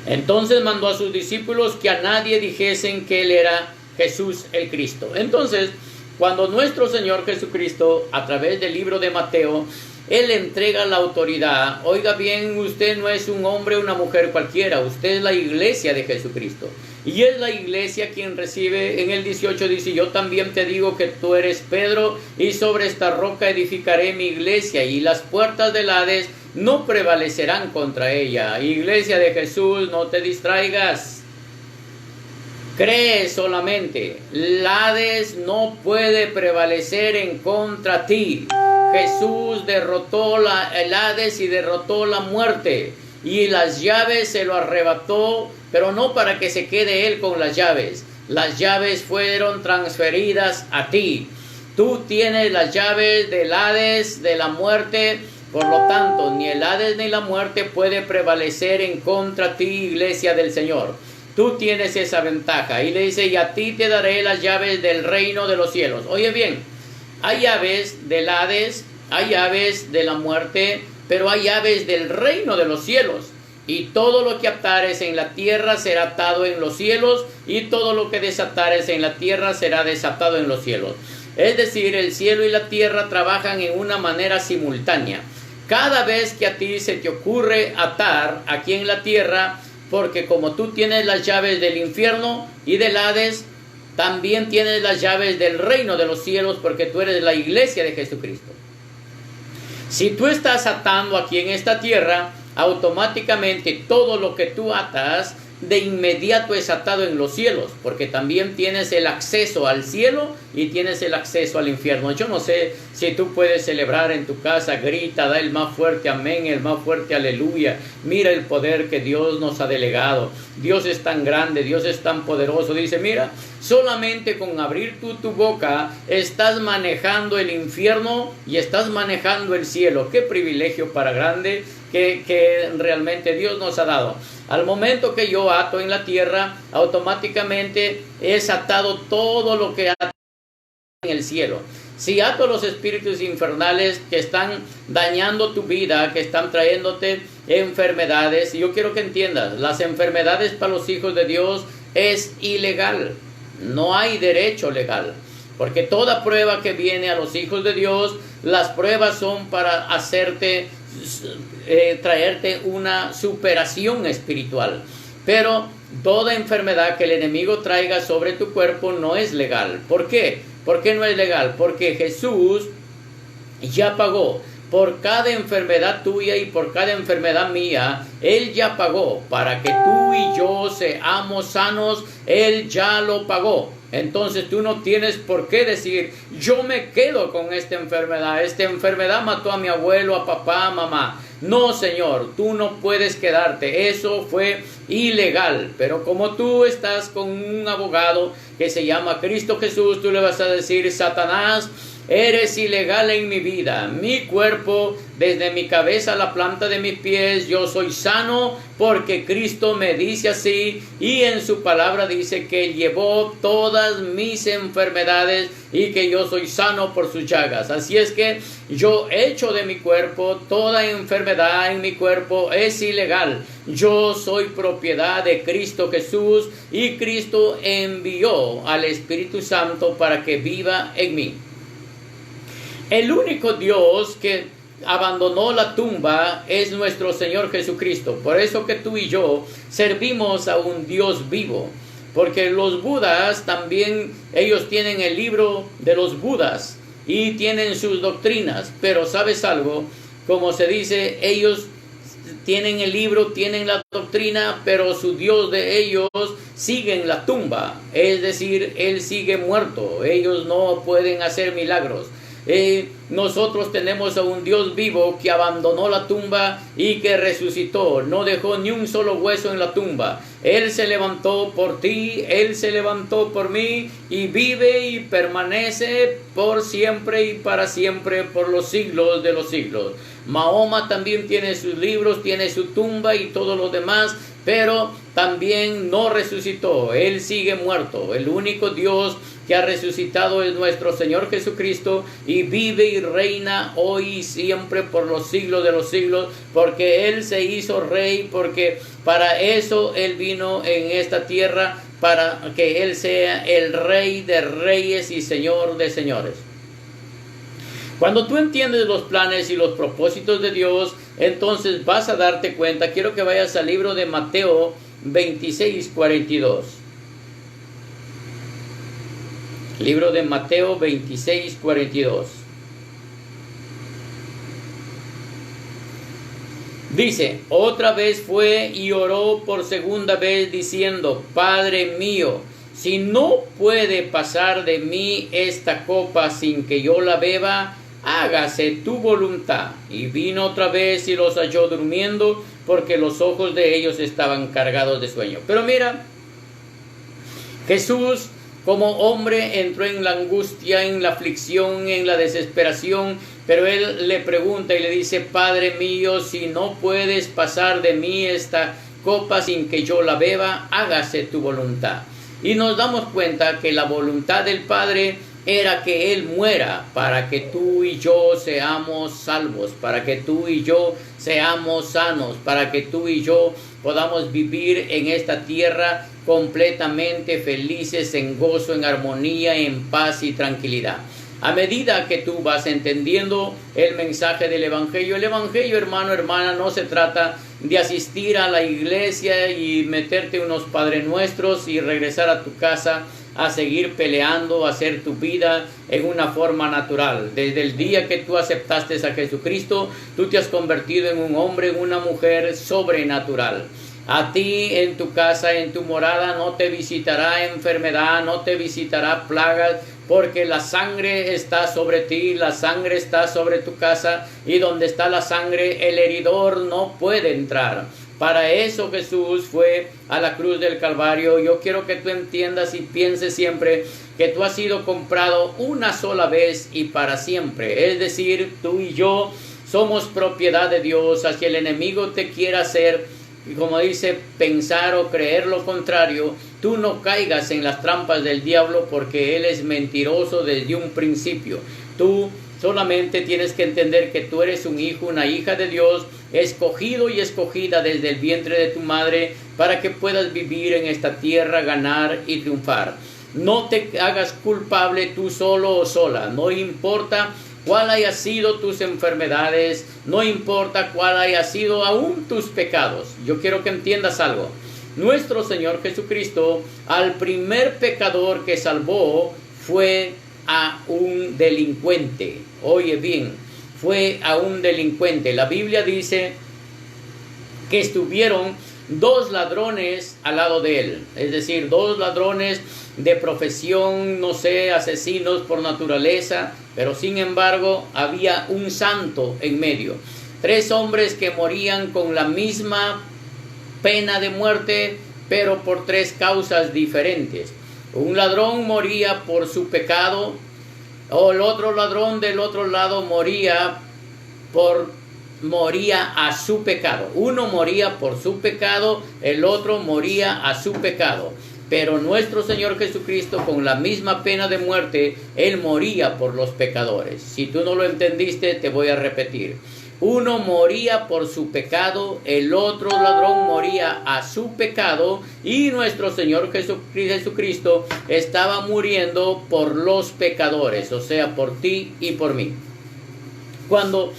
Entonces mandó a sus discípulos que a nadie dijesen que él era Jesús el Cristo. Entonces, cuando nuestro Señor Jesucristo, a través del libro de Mateo, Él entrega la autoridad. Oiga bien, usted no es un hombre o una mujer cualquiera, usted es la iglesia de Jesucristo. Y es la iglesia quien recibe. En el 18 dice, yo también te digo que tú eres Pedro, y sobre esta roca edificaré mi iglesia, y las puertas del Hades no prevalecerán contra ella. Iglesia de Jesús, no te distraigas. Cree solamente. El Hades no puede prevalecer en contra ti. Jesús derrotó el Hades y derrotó la muerte. Y las llaves se lo arrebató, pero no para que se quede él con las llaves. Las llaves fueron transferidas a ti. Tú tienes las llaves del Hades, de la muerte, Por lo tanto, ni el Hades ni la muerte puede prevalecer en contra ti, iglesia del Señor. Tú tienes esa ventaja. Y le dice, y a ti te daré las llaves del reino de los cielos. Oye bien, hay llaves del Hades, hay llaves de la muerte, pero hay llaves del reino de los cielos. Y todo lo que atares en la tierra será atado en los cielos, y todo lo que desatares en la tierra será desatado en los cielos. Es decir, el cielo y la tierra trabajan en una manera simultánea. Cada vez que a ti se te ocurre atar aquí en la tierra, porque como tú tienes las llaves del infierno y del Hades, también tienes las llaves del reino de los cielos, porque tú eres la iglesia de Jesucristo. Si tú estás atando aquí en esta tierra, automáticamente todo lo que tú atas de inmediato es atado en los cielos, porque también tienes el acceso al cielo y tienes el acceso al infierno. Yo no sé si tú puedes celebrar en tu casa, grita, da el más fuerte amén, el más fuerte aleluya. Mira el poder que Dios nos ha delegado. Dios es tan grande, Dios es tan poderoso. Dice, mira, solamente con abrir tu boca estás manejando el infierno y estás manejando el cielo. Qué privilegio para grande que realmente Dios nos ha dado. Al momento que yo ato en la tierra, automáticamente es atado todo lo que ato en el cielo. Si ato los espíritus infernales que están dañando tu vida, que están trayéndote enfermedades, y yo quiero que entiendas, las enfermedades para los hijos de Dios es ilegal. No hay derecho legal. Porque toda prueba que viene a los hijos de Dios, las pruebas son para hacerte traerte una superación espiritual. Pero toda enfermedad que el enemigo traiga sobre tu cuerpo no es legal. ¿Por qué? ¿Por qué no es legal? Porque Jesús ya pagó por cada enfermedad tuya y por cada enfermedad mía. Él ya pagó para que tú y yo seamos sanos. Él ya lo pagó. Entonces tú no tienes por qué decir, yo me quedo con esta enfermedad mató a mi abuelo, a papá, a mamá. No, Señor, tú no puedes quedarte, eso fue ilegal. Pero como tú estás con un abogado que se llama Cristo Jesús, tú le vas a decir, Satanás, eres ilegal en mi vida. Mi cuerpo, desde mi cabeza a la planta de mis pies, yo soy sano porque Cristo me dice así. Y en su palabra dice que llevó todas mis enfermedades y que yo soy sano por sus llagas. Así es que yo echo de mi cuerpo toda enfermedad en mi cuerpo. Es ilegal. Yo soy propiedad de Cristo Jesús y Cristo envió al Espíritu Santo para que viva en mí. El único Dios que abandonó la tumba es nuestro Señor Jesucristo. Por eso que tú y yo servimos a un Dios vivo. Porque los budas también, ellos tienen el libro de los budas y tienen sus doctrinas. Pero ¿sabes algo? Como se dice, ellos tienen el libro, tienen la doctrina, pero su Dios de ellos sigue en la tumba. Es decir, Él sigue muerto. Ellos no pueden hacer milagros. Nosotros tenemos a un Dios vivo que abandonó la tumba y que resucitó, no dejó ni un solo hueso en la tumba. Él se levantó por ti, Él se levantó por mí y vive y permanece por siempre y para siempre, por los siglos de los siglos. Mahoma también tiene sus libros, tiene su tumba y todo lo demás, pero también no resucitó. Él sigue muerto. El único Dios que ha resucitado es nuestro Señor Jesucristo y vive y reina hoy y siempre por los siglos de los siglos, porque Él se hizo rey, porque para eso Él vino en esta tierra, para que Él sea el Rey de reyes y Señor de señores. Cuando tú entiendes los planes y los propósitos de Dios, entonces vas a darte cuenta. Quiero que vayas al libro de Mateo 26:42. Libro de Mateo 26:42. Dice, otra vez fue y oró por segunda vez diciendo, Padre mío, si no puede pasar de mí esta copa sin que yo la beba, hágase tu voluntad. Y vino otra vez y los halló durmiendo, porque los ojos de ellos estaban cargados de sueño. Pero mira, Jesús como hombre entró en la angustia, en la aflicción, en la desesperación, Pero él le pregunta y le dice: Padre mío, si no puedes pasar de mí esta copa sin que yo la beba, hágase tu voluntad. Y nos damos cuenta que la voluntad del Padre era que Él muera para que tú y yo seamos salvos, para que tú y yo seamos sanos, para que tú y yo podamos vivir en esta tierra completamente felices, en gozo, en armonía, en paz y tranquilidad. A medida que tú vas entendiendo el mensaje del Evangelio, hermano, hermana, no se trata de asistir a la iglesia y meterte unos Padre Nuestros y regresar a tu casa a seguir peleando, a hacer tu vida en una forma natural. Desde el día que tú aceptaste a Jesucristo, tú te has convertido en un hombre, en una mujer sobrenatural. A ti en tu casa, en tu morada, no te visitará enfermedad, no te visitará plagas, porque la sangre está sobre ti, la sangre está sobre tu casa, y donde está la sangre, el heridor no puede entrar. Para eso Jesús fue a la cruz del Calvario. Yo quiero que tú entiendas y pienses siempre que tú has sido comprado una sola vez y para siempre. Es decir, tú y yo somos propiedad de Dios. Así el enemigo te quiera hacer, como dice, pensar o creer lo contrario, tú no caigas en las trampas del diablo, porque él es mentiroso desde un principio. Tú solamente tienes que entender que tú eres un hijo, una hija de Dios, escogido y escogida desde el vientre de tu madre, para que puedas vivir en esta tierra, ganar y triunfar. No te hagas culpable tú solo o sola, no importa cuál haya sido tus enfermedades, no importa cuál haya sido aún tus pecados. Yo quiero que entiendas algo. Nuestro Señor Jesucristo, al primer pecador que salvó fue a un delincuente. Oye bien, fue a un delincuente. La Biblia dice que estuvieron dos ladrones al lado de él, es decir, dos ladrones de profesión, no sé, asesinos por naturaleza, pero sin embargo había un santo en medio. Tres hombres que morían con la misma pena de muerte, pero por tres causas diferentes. Un ladrón moría por su pecado, o el otro ladrón del otro lado moría a su pecado. Uno moría por su pecado, el otro moría a su pecado. Pero nuestro Señor Jesucristo, con la misma pena de muerte, Él moría por los pecadores. Si tú no lo entendiste, te voy a repetir. Uno moría por su pecado, el otro ladrón moría a su pecado, y nuestro Señor Jesucristo estaba muriendo por los pecadores, o sea, por ti y por mí. Cuando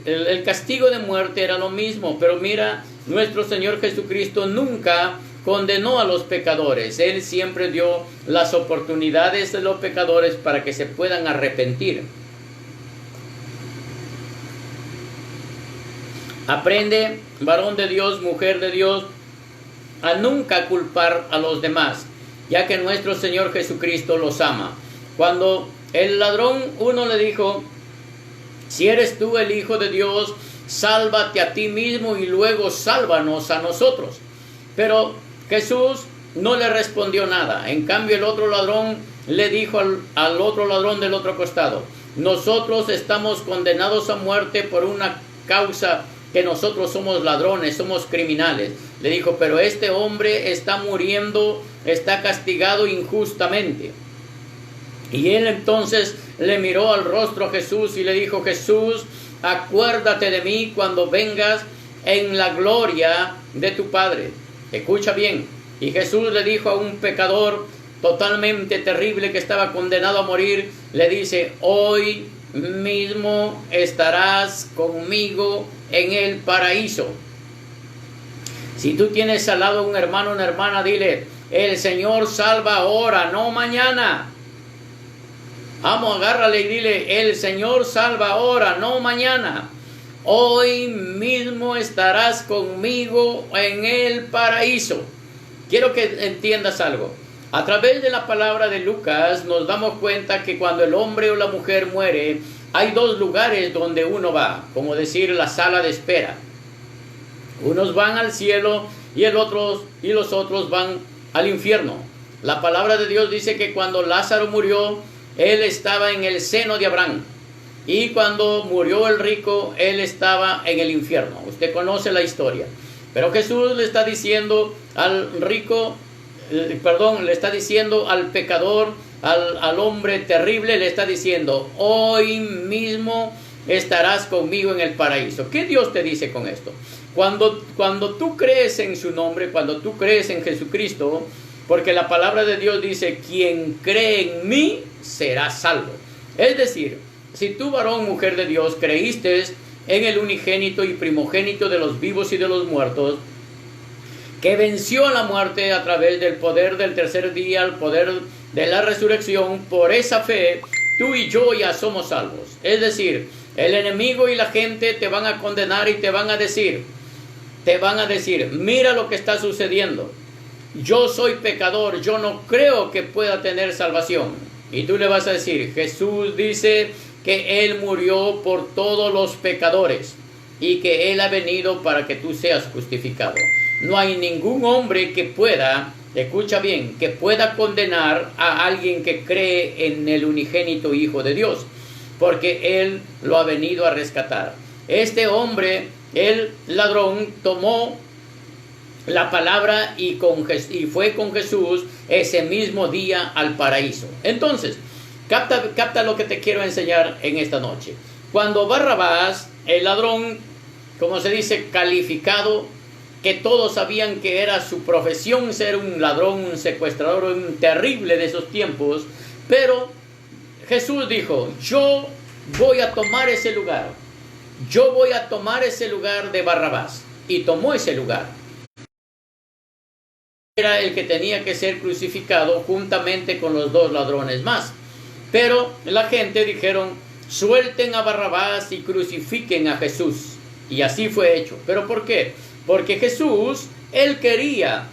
el castigo de muerte era lo mismo, pero mira, nuestro Señor Jesucristo nunca condenó a los pecadores. Él siempre dio las oportunidades de los pecadores para que se puedan arrepentir. Aprende, varón de Dios, mujer de Dios, a nunca culpar a los demás, ya que nuestro Señor Jesucristo los ama. Cuando el ladrón, uno le dijo: si eres tú el Hijo de Dios, sálvate a ti mismo y luego sálvanos a nosotros. Pero Jesús no le respondió nada. En cambio, el otro ladrón le dijo al otro ladrón del otro costado: nosotros estamos condenados a muerte por una causa que nosotros somos ladrones, somos criminales. Le dijo: pero este hombre está muriendo, está castigado injustamente. Y él entonces le miró al rostro a Jesús y le dijo: Jesús, acuérdate de mí cuando vengas en la gloria de tu Padre. Escucha bien. Y Jesús le dijo a un pecador totalmente terrible que estaba condenado a morir, le dice: hoy mismo estarás conmigo en el paraíso. Si tú tienes al lado un hermano o una hermana, dile: el Señor salva ahora, no mañana. Vamos, agárrale y dile: el Señor salva ahora, no mañana. Hoy mismo estarás conmigo en el paraíso. Quiero que entiendas algo. A través de la palabra de Lucas nos damos cuenta que cuando el hombre o la mujer muere, hay dos lugares donde uno va, como decir la sala de espera. Unos van al cielo y los otros van al infierno. La palabra de Dios dice que cuando Lázaro murió, él estaba en el seno de Abraham. y cuando murió el rico, él estaba en el infierno. Usted conoce la historia. Pero Jesús le está diciendo al rico, le está diciendo al pecador, al hombre terrible, le está diciendo, hoy mismo estarás conmigo en el paraíso. ¿Qué Dios te dice con esto? Cuando tú crees en su nombre, cuando tú crees en Jesucristo, porque la palabra de Dios dice, quien cree en mí será salvo. Es decir, si tú, varón, mujer de Dios, creíste en el unigénito y primogénito de los vivos y de los muertos, que venció a la muerte a través del poder del tercer día, el poder de la resurrección, por esa fe, tú y yo ya somos salvos. Es decir, el enemigo y la gente te van a condenar y te van a decir, mira lo que está sucediendo. Yo soy pecador, yo no creo que pueda tener salvación. Y tú le vas a decir, Jesús dice que Él murió por todos los pecadores y que Él ha venido para que tú seas justificado. No hay ningún hombre que pueda, escucha bien, que pueda condenar a alguien que cree en el unigénito Hijo de Dios, porque Él lo ha venido a rescatar. Este hombre, el ladrón, tomó la palabra y fue con Jesús ese mismo día al paraíso. Entonces, capta lo que te quiero enseñar en esta noche. Cuando Barrabás, el ladrón, como se dice, calificado, que todos sabían que era su profesión ser un ladrón, un secuestrador, un terrible de esos tiempos, pero Jesús dijo, yo voy a tomar ese lugar. Yo voy a tomar ese lugar de Barrabás. Y tomó ese lugar. Era el que tenía que ser crucificado juntamente con los dos ladrones más. Pero la gente dijeron, suelten a Barrabás y crucifiquen a Jesús. Y así fue hecho. ¿Pero por qué? Porque Jesús, Él quería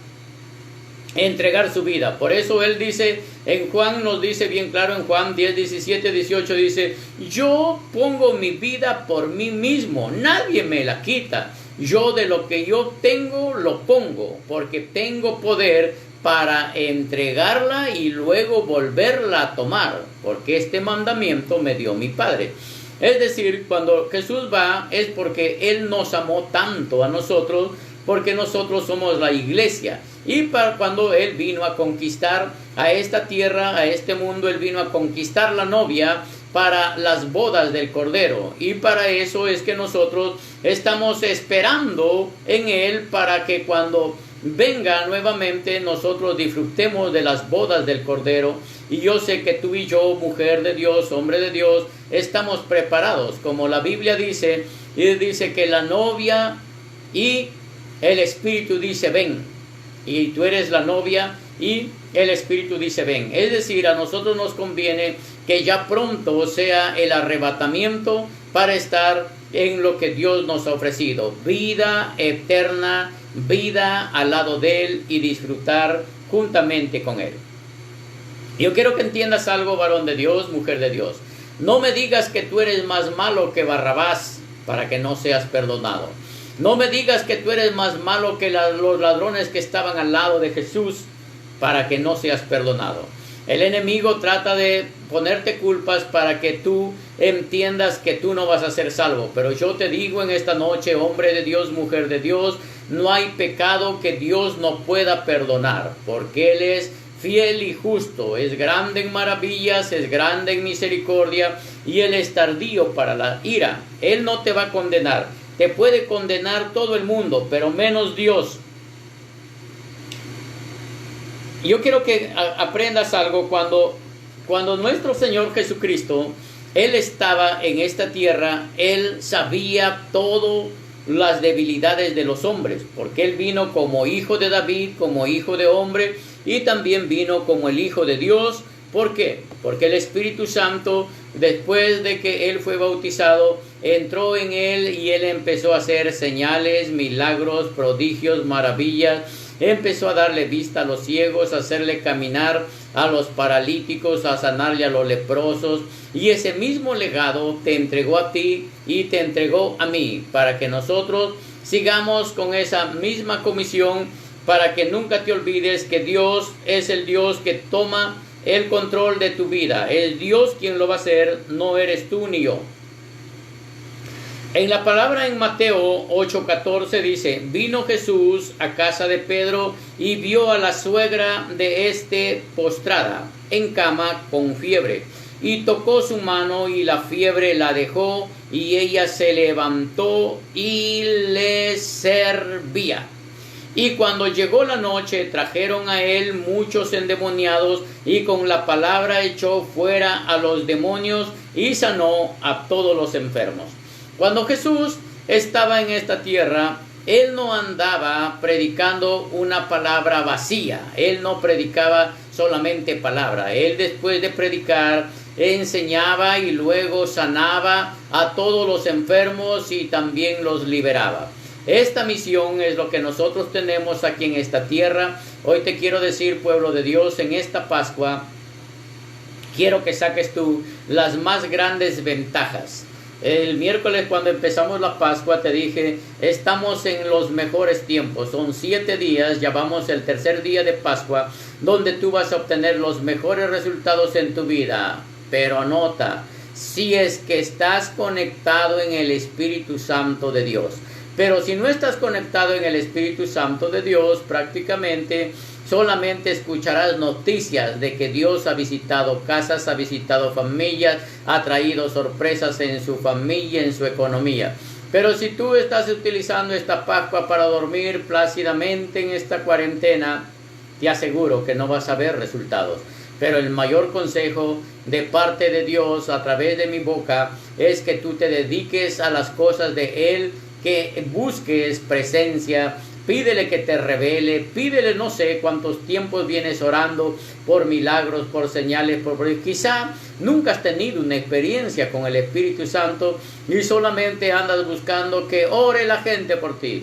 entregar su vida. Por eso Él dice, en Juan nos dice bien claro, en Juan 10, 17, 18, dice, yo pongo mi vida por mí mismo, nadie me la quita. Yo de lo que yo tengo, lo pongo, porque tengo poder para entregarla y luego volverla a tomar, porque este mandamiento me dio mi Padre. Es decir, cuando Jesús va, es porque Él nos amó tanto a nosotros, porque nosotros somos la iglesia. Y cuando Él vino a conquistar a esta tierra, a este mundo, Él vino a conquistar la novia para las bodas del Cordero. Y para eso es que nosotros estamos esperando en Él, para que cuando venga nuevamente nosotros disfrutemos de las bodas del Cordero. Y yo sé que tú y yo, mujer de Dios, hombre de Dios, estamos preparados. Como la Biblia dice, y dice que la novia y el Espíritu dice ven. Y tú eres la novia y el Espíritu dice ven. Es decir, a nosotros nos conviene que ya pronto sea el arrebatamiento para estar en lo que Dios nos ha ofrecido. Vida eterna, vida al lado de Él y disfrutar juntamente con Él. Yo quiero que entiendas algo, varón de Dios, mujer de Dios. No me digas que tú eres más malo que Barrabás para que no seas perdonado. No me digas que tú eres más malo que los ladrones que estaban al lado de Jesús para que no seas perdonado. El enemigo trata de ponerte culpas para que tú entiendas que tú no vas a ser salvo. Pero yo te digo en esta noche, hombre de Dios, mujer de Dios, no hay pecado que Dios no pueda perdonar, porque Él es fiel y justo, es grande en maravillas, es grande en misericordia, y Él es tardío para la ira. Él no te va a condenar. Te puede condenar todo el mundo, pero menos Dios. Yo quiero que aprendas algo. Cuando nuestro Señor Jesucristo, Él estaba en esta tierra, Él sabía todas las debilidades de los hombres, porque Él vino como hijo de David, como hijo de hombre, y también vino como el Hijo de Dios. ¿Por qué? Porque el Espíritu Santo, después de que Él fue bautizado, entró en Él y Él empezó a hacer señales, milagros, prodigios, maravillas. Empezó a darle vista a los ciegos, a hacerle caminar a los paralíticos, a sanarle a los leprosos. Y ese mismo legado te entregó a ti y te entregó a mí, para que nosotros sigamos con esa misma comisión, para que nunca te olvides que Dios es el Dios que toma el control de tu vida. Es Dios quien lo va a hacer, no eres tú ni yo. En la palabra en Mateo 8:14 dice, vino Jesús a casa de Pedro y vio a la suegra de este postrada en cama con fiebre. Y tocó su mano y la fiebre la dejó y ella se levantó y le servía. Y cuando llegó la noche trajeron a él muchos endemoniados y con la palabra echó fuera a los demonios y sanó a todos los enfermos. Cuando Jesús estaba en esta tierra, él no andaba predicando una palabra vacía. Él no predicaba solamente palabra. Él después de predicar enseñaba y luego sanaba a todos los enfermos y también los liberaba. Esta misión es lo que nosotros tenemos aquí en esta tierra. Hoy te quiero decir, pueblo de Dios, en esta Pascua, quiero que saques tú las más grandes ventajas. El miércoles cuando empezamos la Pascua te dije, estamos en los mejores tiempos. Son 7 días, ya vamos el tercer día de Pascua, donde tú vas a obtener los mejores resultados en tu vida. Pero anota, si es que estás conectado en el Espíritu Santo de Dios. Pero si no estás conectado en el Espíritu Santo de Dios, prácticamente solamente escucharás noticias de que Dios ha visitado casas, ha visitado familias, ha traído sorpresas en su familia, en su economía. Pero si tú estás utilizando esta Pascua para dormir plácidamente en esta cuarentena, te aseguro que no vas a ver resultados. Pero el mayor consejo de parte de Dios a través de mi boca es que tú te dediques a las cosas de Él, que busques presencia, pídele que te revele, pídele no sé cuántos tiempos vienes orando por milagros, por señales, quizá nunca has tenido una experiencia con el Espíritu Santo y solamente andas buscando que ore la gente por ti.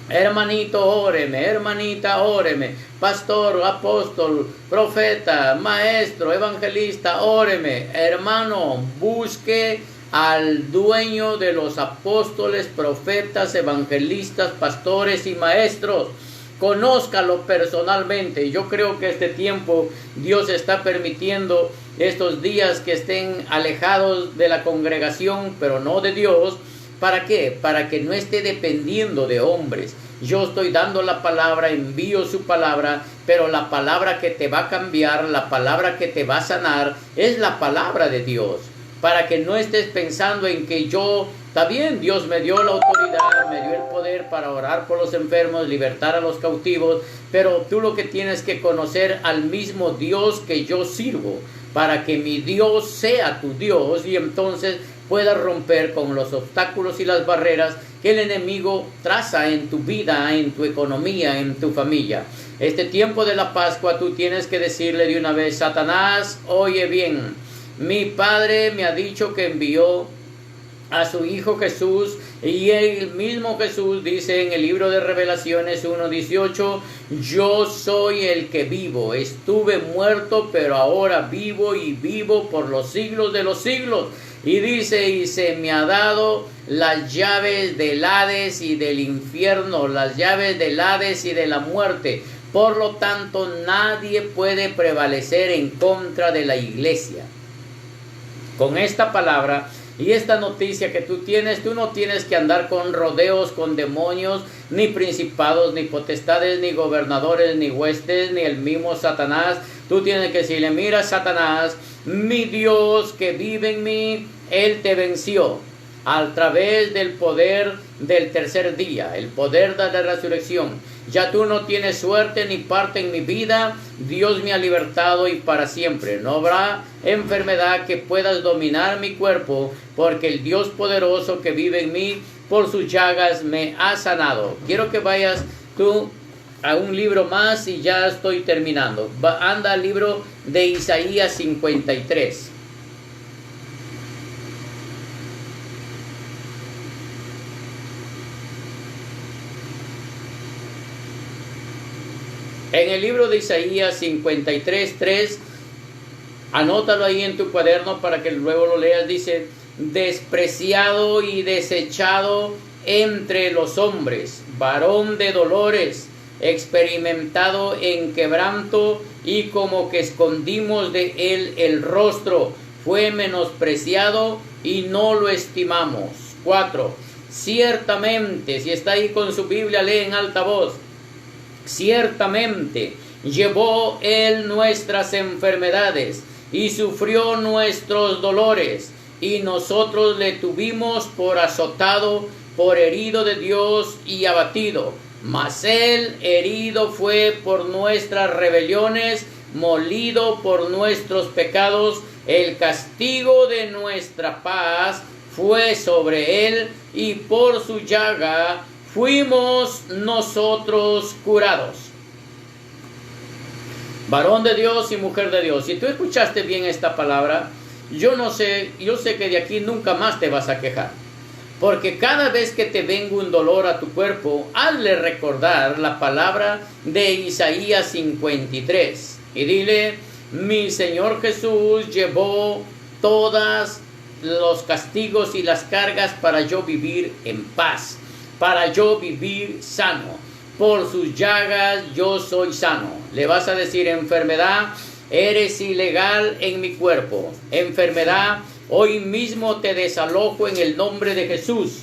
Hermanito, óreme, hermanita, óreme, pastor, apóstol, profeta, maestro, evangelista, óreme. Hermano, busque al dueño de los apóstoles, profetas, evangelistas, pastores y maestros. Conózcalo personalmente. Yo creo que este tiempo Dios está permitiendo estos días que estén alejados de la congregación, pero no de Dios. ¿Para qué? Para que no esté dependiendo de hombres. Yo estoy dando la palabra, envío su palabra, pero la palabra que te va a cambiar, la palabra que te va a sanar, es la palabra de Dios. Para que no estés pensando en que está bien, Dios me dio la autoridad, me dio el poder para orar por los enfermos, libertar a los cautivos, pero tú lo que tienes que conocer al mismo Dios que yo sirvo, para que mi Dios sea tu Dios y entonces puedas romper con los obstáculos y las barreras que el enemigo traza en tu vida, en tu economía, en tu familia. Este tiempo de la Pascua tú tienes que decirle de una vez, Satanás, oye bien, mi Padre me ha dicho que envió a su Hijo Jesús, y el mismo Jesús dice en el libro de Revelaciones 1:18, yo soy el que vivo, estuve muerto, pero ahora vivo y vivo por los siglos de los siglos. Y dice, y se me ha dado las llaves del Hades y del infierno, las llaves del Hades y de la muerte. Por lo tanto, nadie puede prevalecer en contra de la iglesia. Con esta palabra y esta noticia que tú no tienes que andar con rodeos, con demonios, ni principados, ni potestades, ni gobernadores, ni huestes, ni el mismo Satanás. Tú tienes que decirle, mira Satanás, mi Dios que vive en mí, Él te venció a través del poder del tercer día, el poder de la resurrección. Ya tú no tienes suerte ni parte en mi vida, Dios me ha libertado y para siempre. No habrá enfermedad que puedas dominar mi cuerpo, porque el Dios poderoso que vive en mí, por sus llagas me ha sanado. Quiero que vayas tú a un libro más y ya estoy terminando. Anda al libro de Isaías 53. En el libro de Isaías 53:3, anótalo ahí en tu cuaderno para que luego lo leas, dice, despreciado y desechado entre los hombres, varón de dolores, experimentado en quebranto, y como que escondimos de él el rostro, fue menospreciado y no lo estimamos. 4. Ciertamente, si está ahí con su Biblia, lee en alta voz. Ciertamente llevó Él nuestras enfermedades y sufrió nuestros dolores, y nosotros le tuvimos por azotado, por herido de Dios y abatido. Mas Él herido fue por nuestras rebeliones, molido por nuestros pecados. El castigo de nuestra paz fue sobre Él, y por su llaga fuimos nosotros curados. Varón de Dios y mujer de Dios, si tú escuchaste bien esta palabra, yo sé que de aquí nunca más te vas a quejar. Porque cada vez que te venga un dolor a tu cuerpo, hazle recordar la palabra de Isaías 53. Y dile, mi Señor Jesús llevó todos los castigos y las cargas para yo vivir en paz, para yo vivir sano. Por sus llagas yo soy sano. Le vas a decir, enfermedad, eres ilegal en mi cuerpo. Enfermedad, hoy mismo te desalojo en el nombre de Jesús.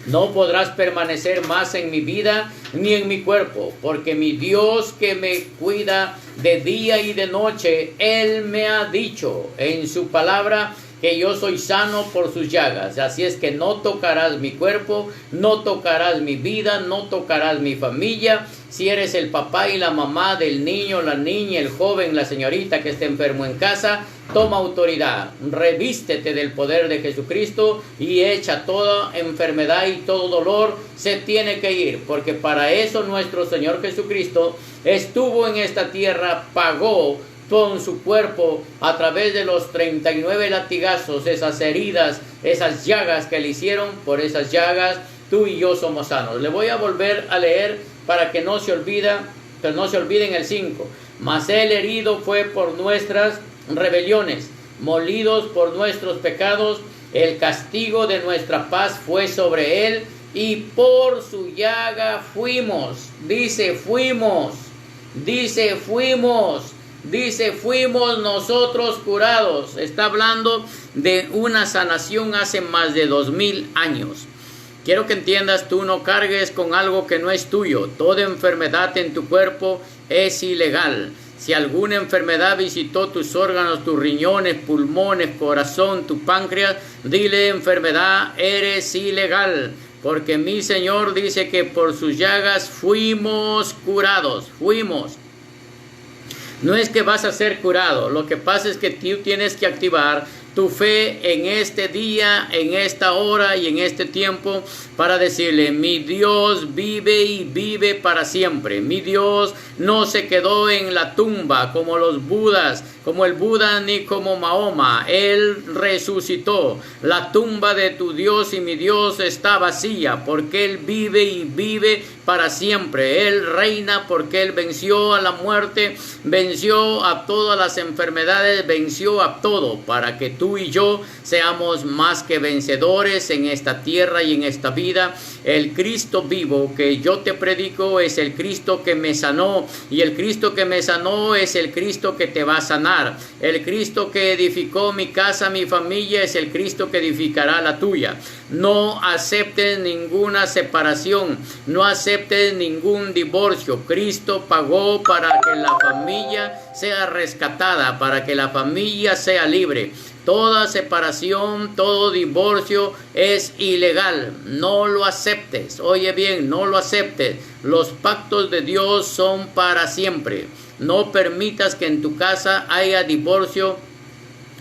No podrás permanecer más en mi vida ni en mi cuerpo, porque mi Dios que me cuida de día y de noche, Él me ha dicho en su palabra que yo soy sano por sus llagas. Así es que no tocarás mi cuerpo, no tocarás mi vida, no tocarás mi familia. Si eres el papá y la mamá del niño, la niña, el joven, la señorita que esté enfermo en casa, toma autoridad, revístete del poder de Jesucristo y echa toda enfermedad y todo dolor, se tiene que ir, porque para eso nuestro Señor Jesucristo estuvo en esta tierra, pagó con su cuerpo a través de los 39 latigazos, esas heridas, esas llagas que le hicieron. Por esas llagas tú y yo somos sanos. Le voy a volver a leer para que no se olviden el 5. Mas Él herido fue por nuestras rebeliones, molidos por nuestros pecados, el castigo de nuestra paz fue sobre Él, y por su llaga fuimos. Dice fuimos nosotros curados. Está hablando de una sanación hace más de 2000 años. Quiero que entiendas, tú no cargues con algo que no es tuyo. Toda enfermedad en tu cuerpo es ilegal. Si alguna enfermedad visitó tus órganos, tus riñones, pulmones, corazón, tu páncreas, dile, enfermedad, eres ilegal. Porque mi Señor dice que por sus llagas fuimos curados. Fuimos. No es que vas a ser curado, lo que pasa es que tú tienes que activar tu fe en este día, en esta hora y en este tiempo para decirle, mi Dios vive y vive para siempre. Mi Dios no se quedó en la tumba como los budas, como el Buda ni como Mahoma. Él resucitó. La tumba de tu Dios y mi Dios está vacía porque Él vive y vive para siempre. Él reina porque Él venció a la muerte, venció a todas las enfermedades, venció a todo para que tú y yo seamos más que vencedores en esta tierra y en esta vida. El Cristo vivo que yo te predico es el Cristo que me sanó, y el Cristo que me sanó es el Cristo que te va a sanar. El Cristo que edificó mi casa, mi familia, es el Cristo que edificará la tuya. No aceptes ninguna separación, no aceptes ningún divorcio. Cristo pagó para que la familia sea rescatada, para que la familia sea libre. Toda separación, todo divorcio es ilegal. No lo aceptes. Oye bien, no lo aceptes. Los pactos de Dios son para siempre. No permitas que en tu casa haya divorcio,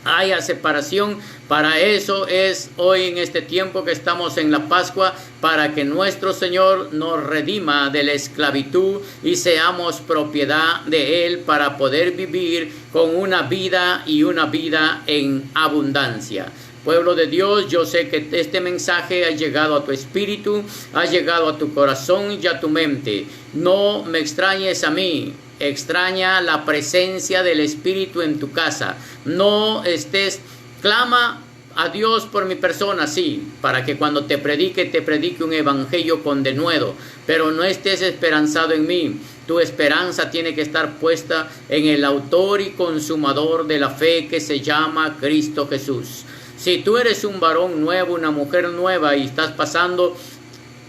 haya separación. Para eso es hoy en este tiempo que estamos en la Pascua, para que nuestro Señor nos redima de la esclavitud y seamos propiedad de Él para poder vivir con una vida y una vida en abundancia. Pueblo de Dios, yo sé que este mensaje ha llegado a tu espíritu, ha llegado a tu corazón y a tu mente. No me extrañes a mí. Extraña la presencia del Espíritu en tu casa. No estés, clama a Dios por mi persona, sí, para que cuando te predique un evangelio con denuedo, pero no estés esperanzado en mí. Tu esperanza tiene que estar puesta en el autor y consumador de la fe que se llama Cristo Jesús. Si tú eres un varón nuevo, una mujer nueva y estás pasando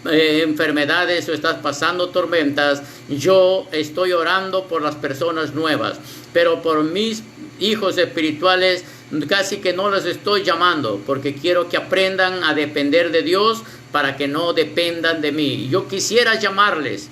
enfermedades o estás pasando tormentas, yo estoy orando por las personas nuevas, pero por mis hijos espirituales casi que no los estoy llamando, porque quiero que aprendan a depender de Dios para que no dependan de mí. Yo quisiera llamarles,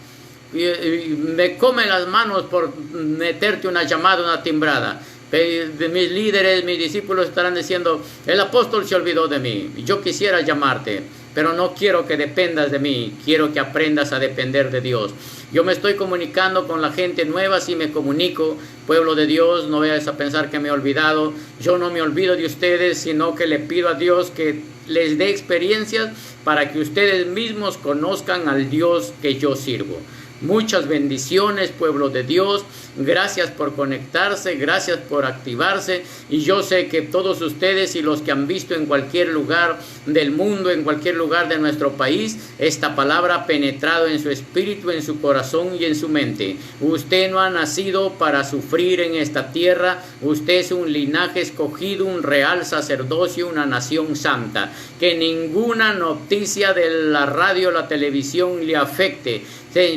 me comen las manos por meterte una llamada, una timbrada. Mis líderes, mis discípulos estarán diciendo, el apóstol se olvidó de mí. Yo quisiera llamarte, pero no quiero que dependas de mí, quiero que aprendas a depender de Dios. Yo me estoy comunicando con la gente nueva, si me comunico, pueblo de Dios, no vayas a pensar que me he olvidado. Yo no me olvido de ustedes, sino que le pido a Dios que les dé experiencias para que ustedes mismos conozcan al Dios que yo sirvo. Muchas bendiciones, pueblo de Dios. Gracias por conectarse, gracias por activarse. Y yo sé que todos ustedes y los que han visto en cualquier lugar del mundo, en cualquier lugar de nuestro país, esta palabra ha penetrado en su espíritu, en su corazón y en su mente. Usted no ha nacido para sufrir en esta tierra. Usted es un linaje escogido, un real sacerdocio, una nación santa. Que ninguna noticia de la radio o la televisión le afecte.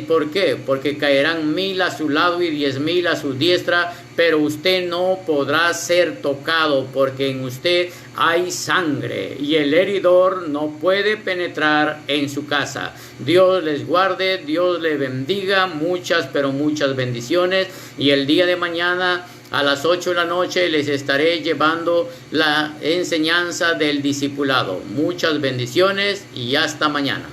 ¿Por qué? Porque caerán 1000 a su lado y 10,000 a su diestra, pero usted no podrá ser tocado, porque en usted hay sangre y el heridor no puede penetrar en su casa. Dios les guarde, Dios les bendiga, muchas, pero muchas bendiciones. Y el día de mañana a las 8 de la noche les estaré llevando la enseñanza del discipulado. Muchas bendiciones y hasta mañana.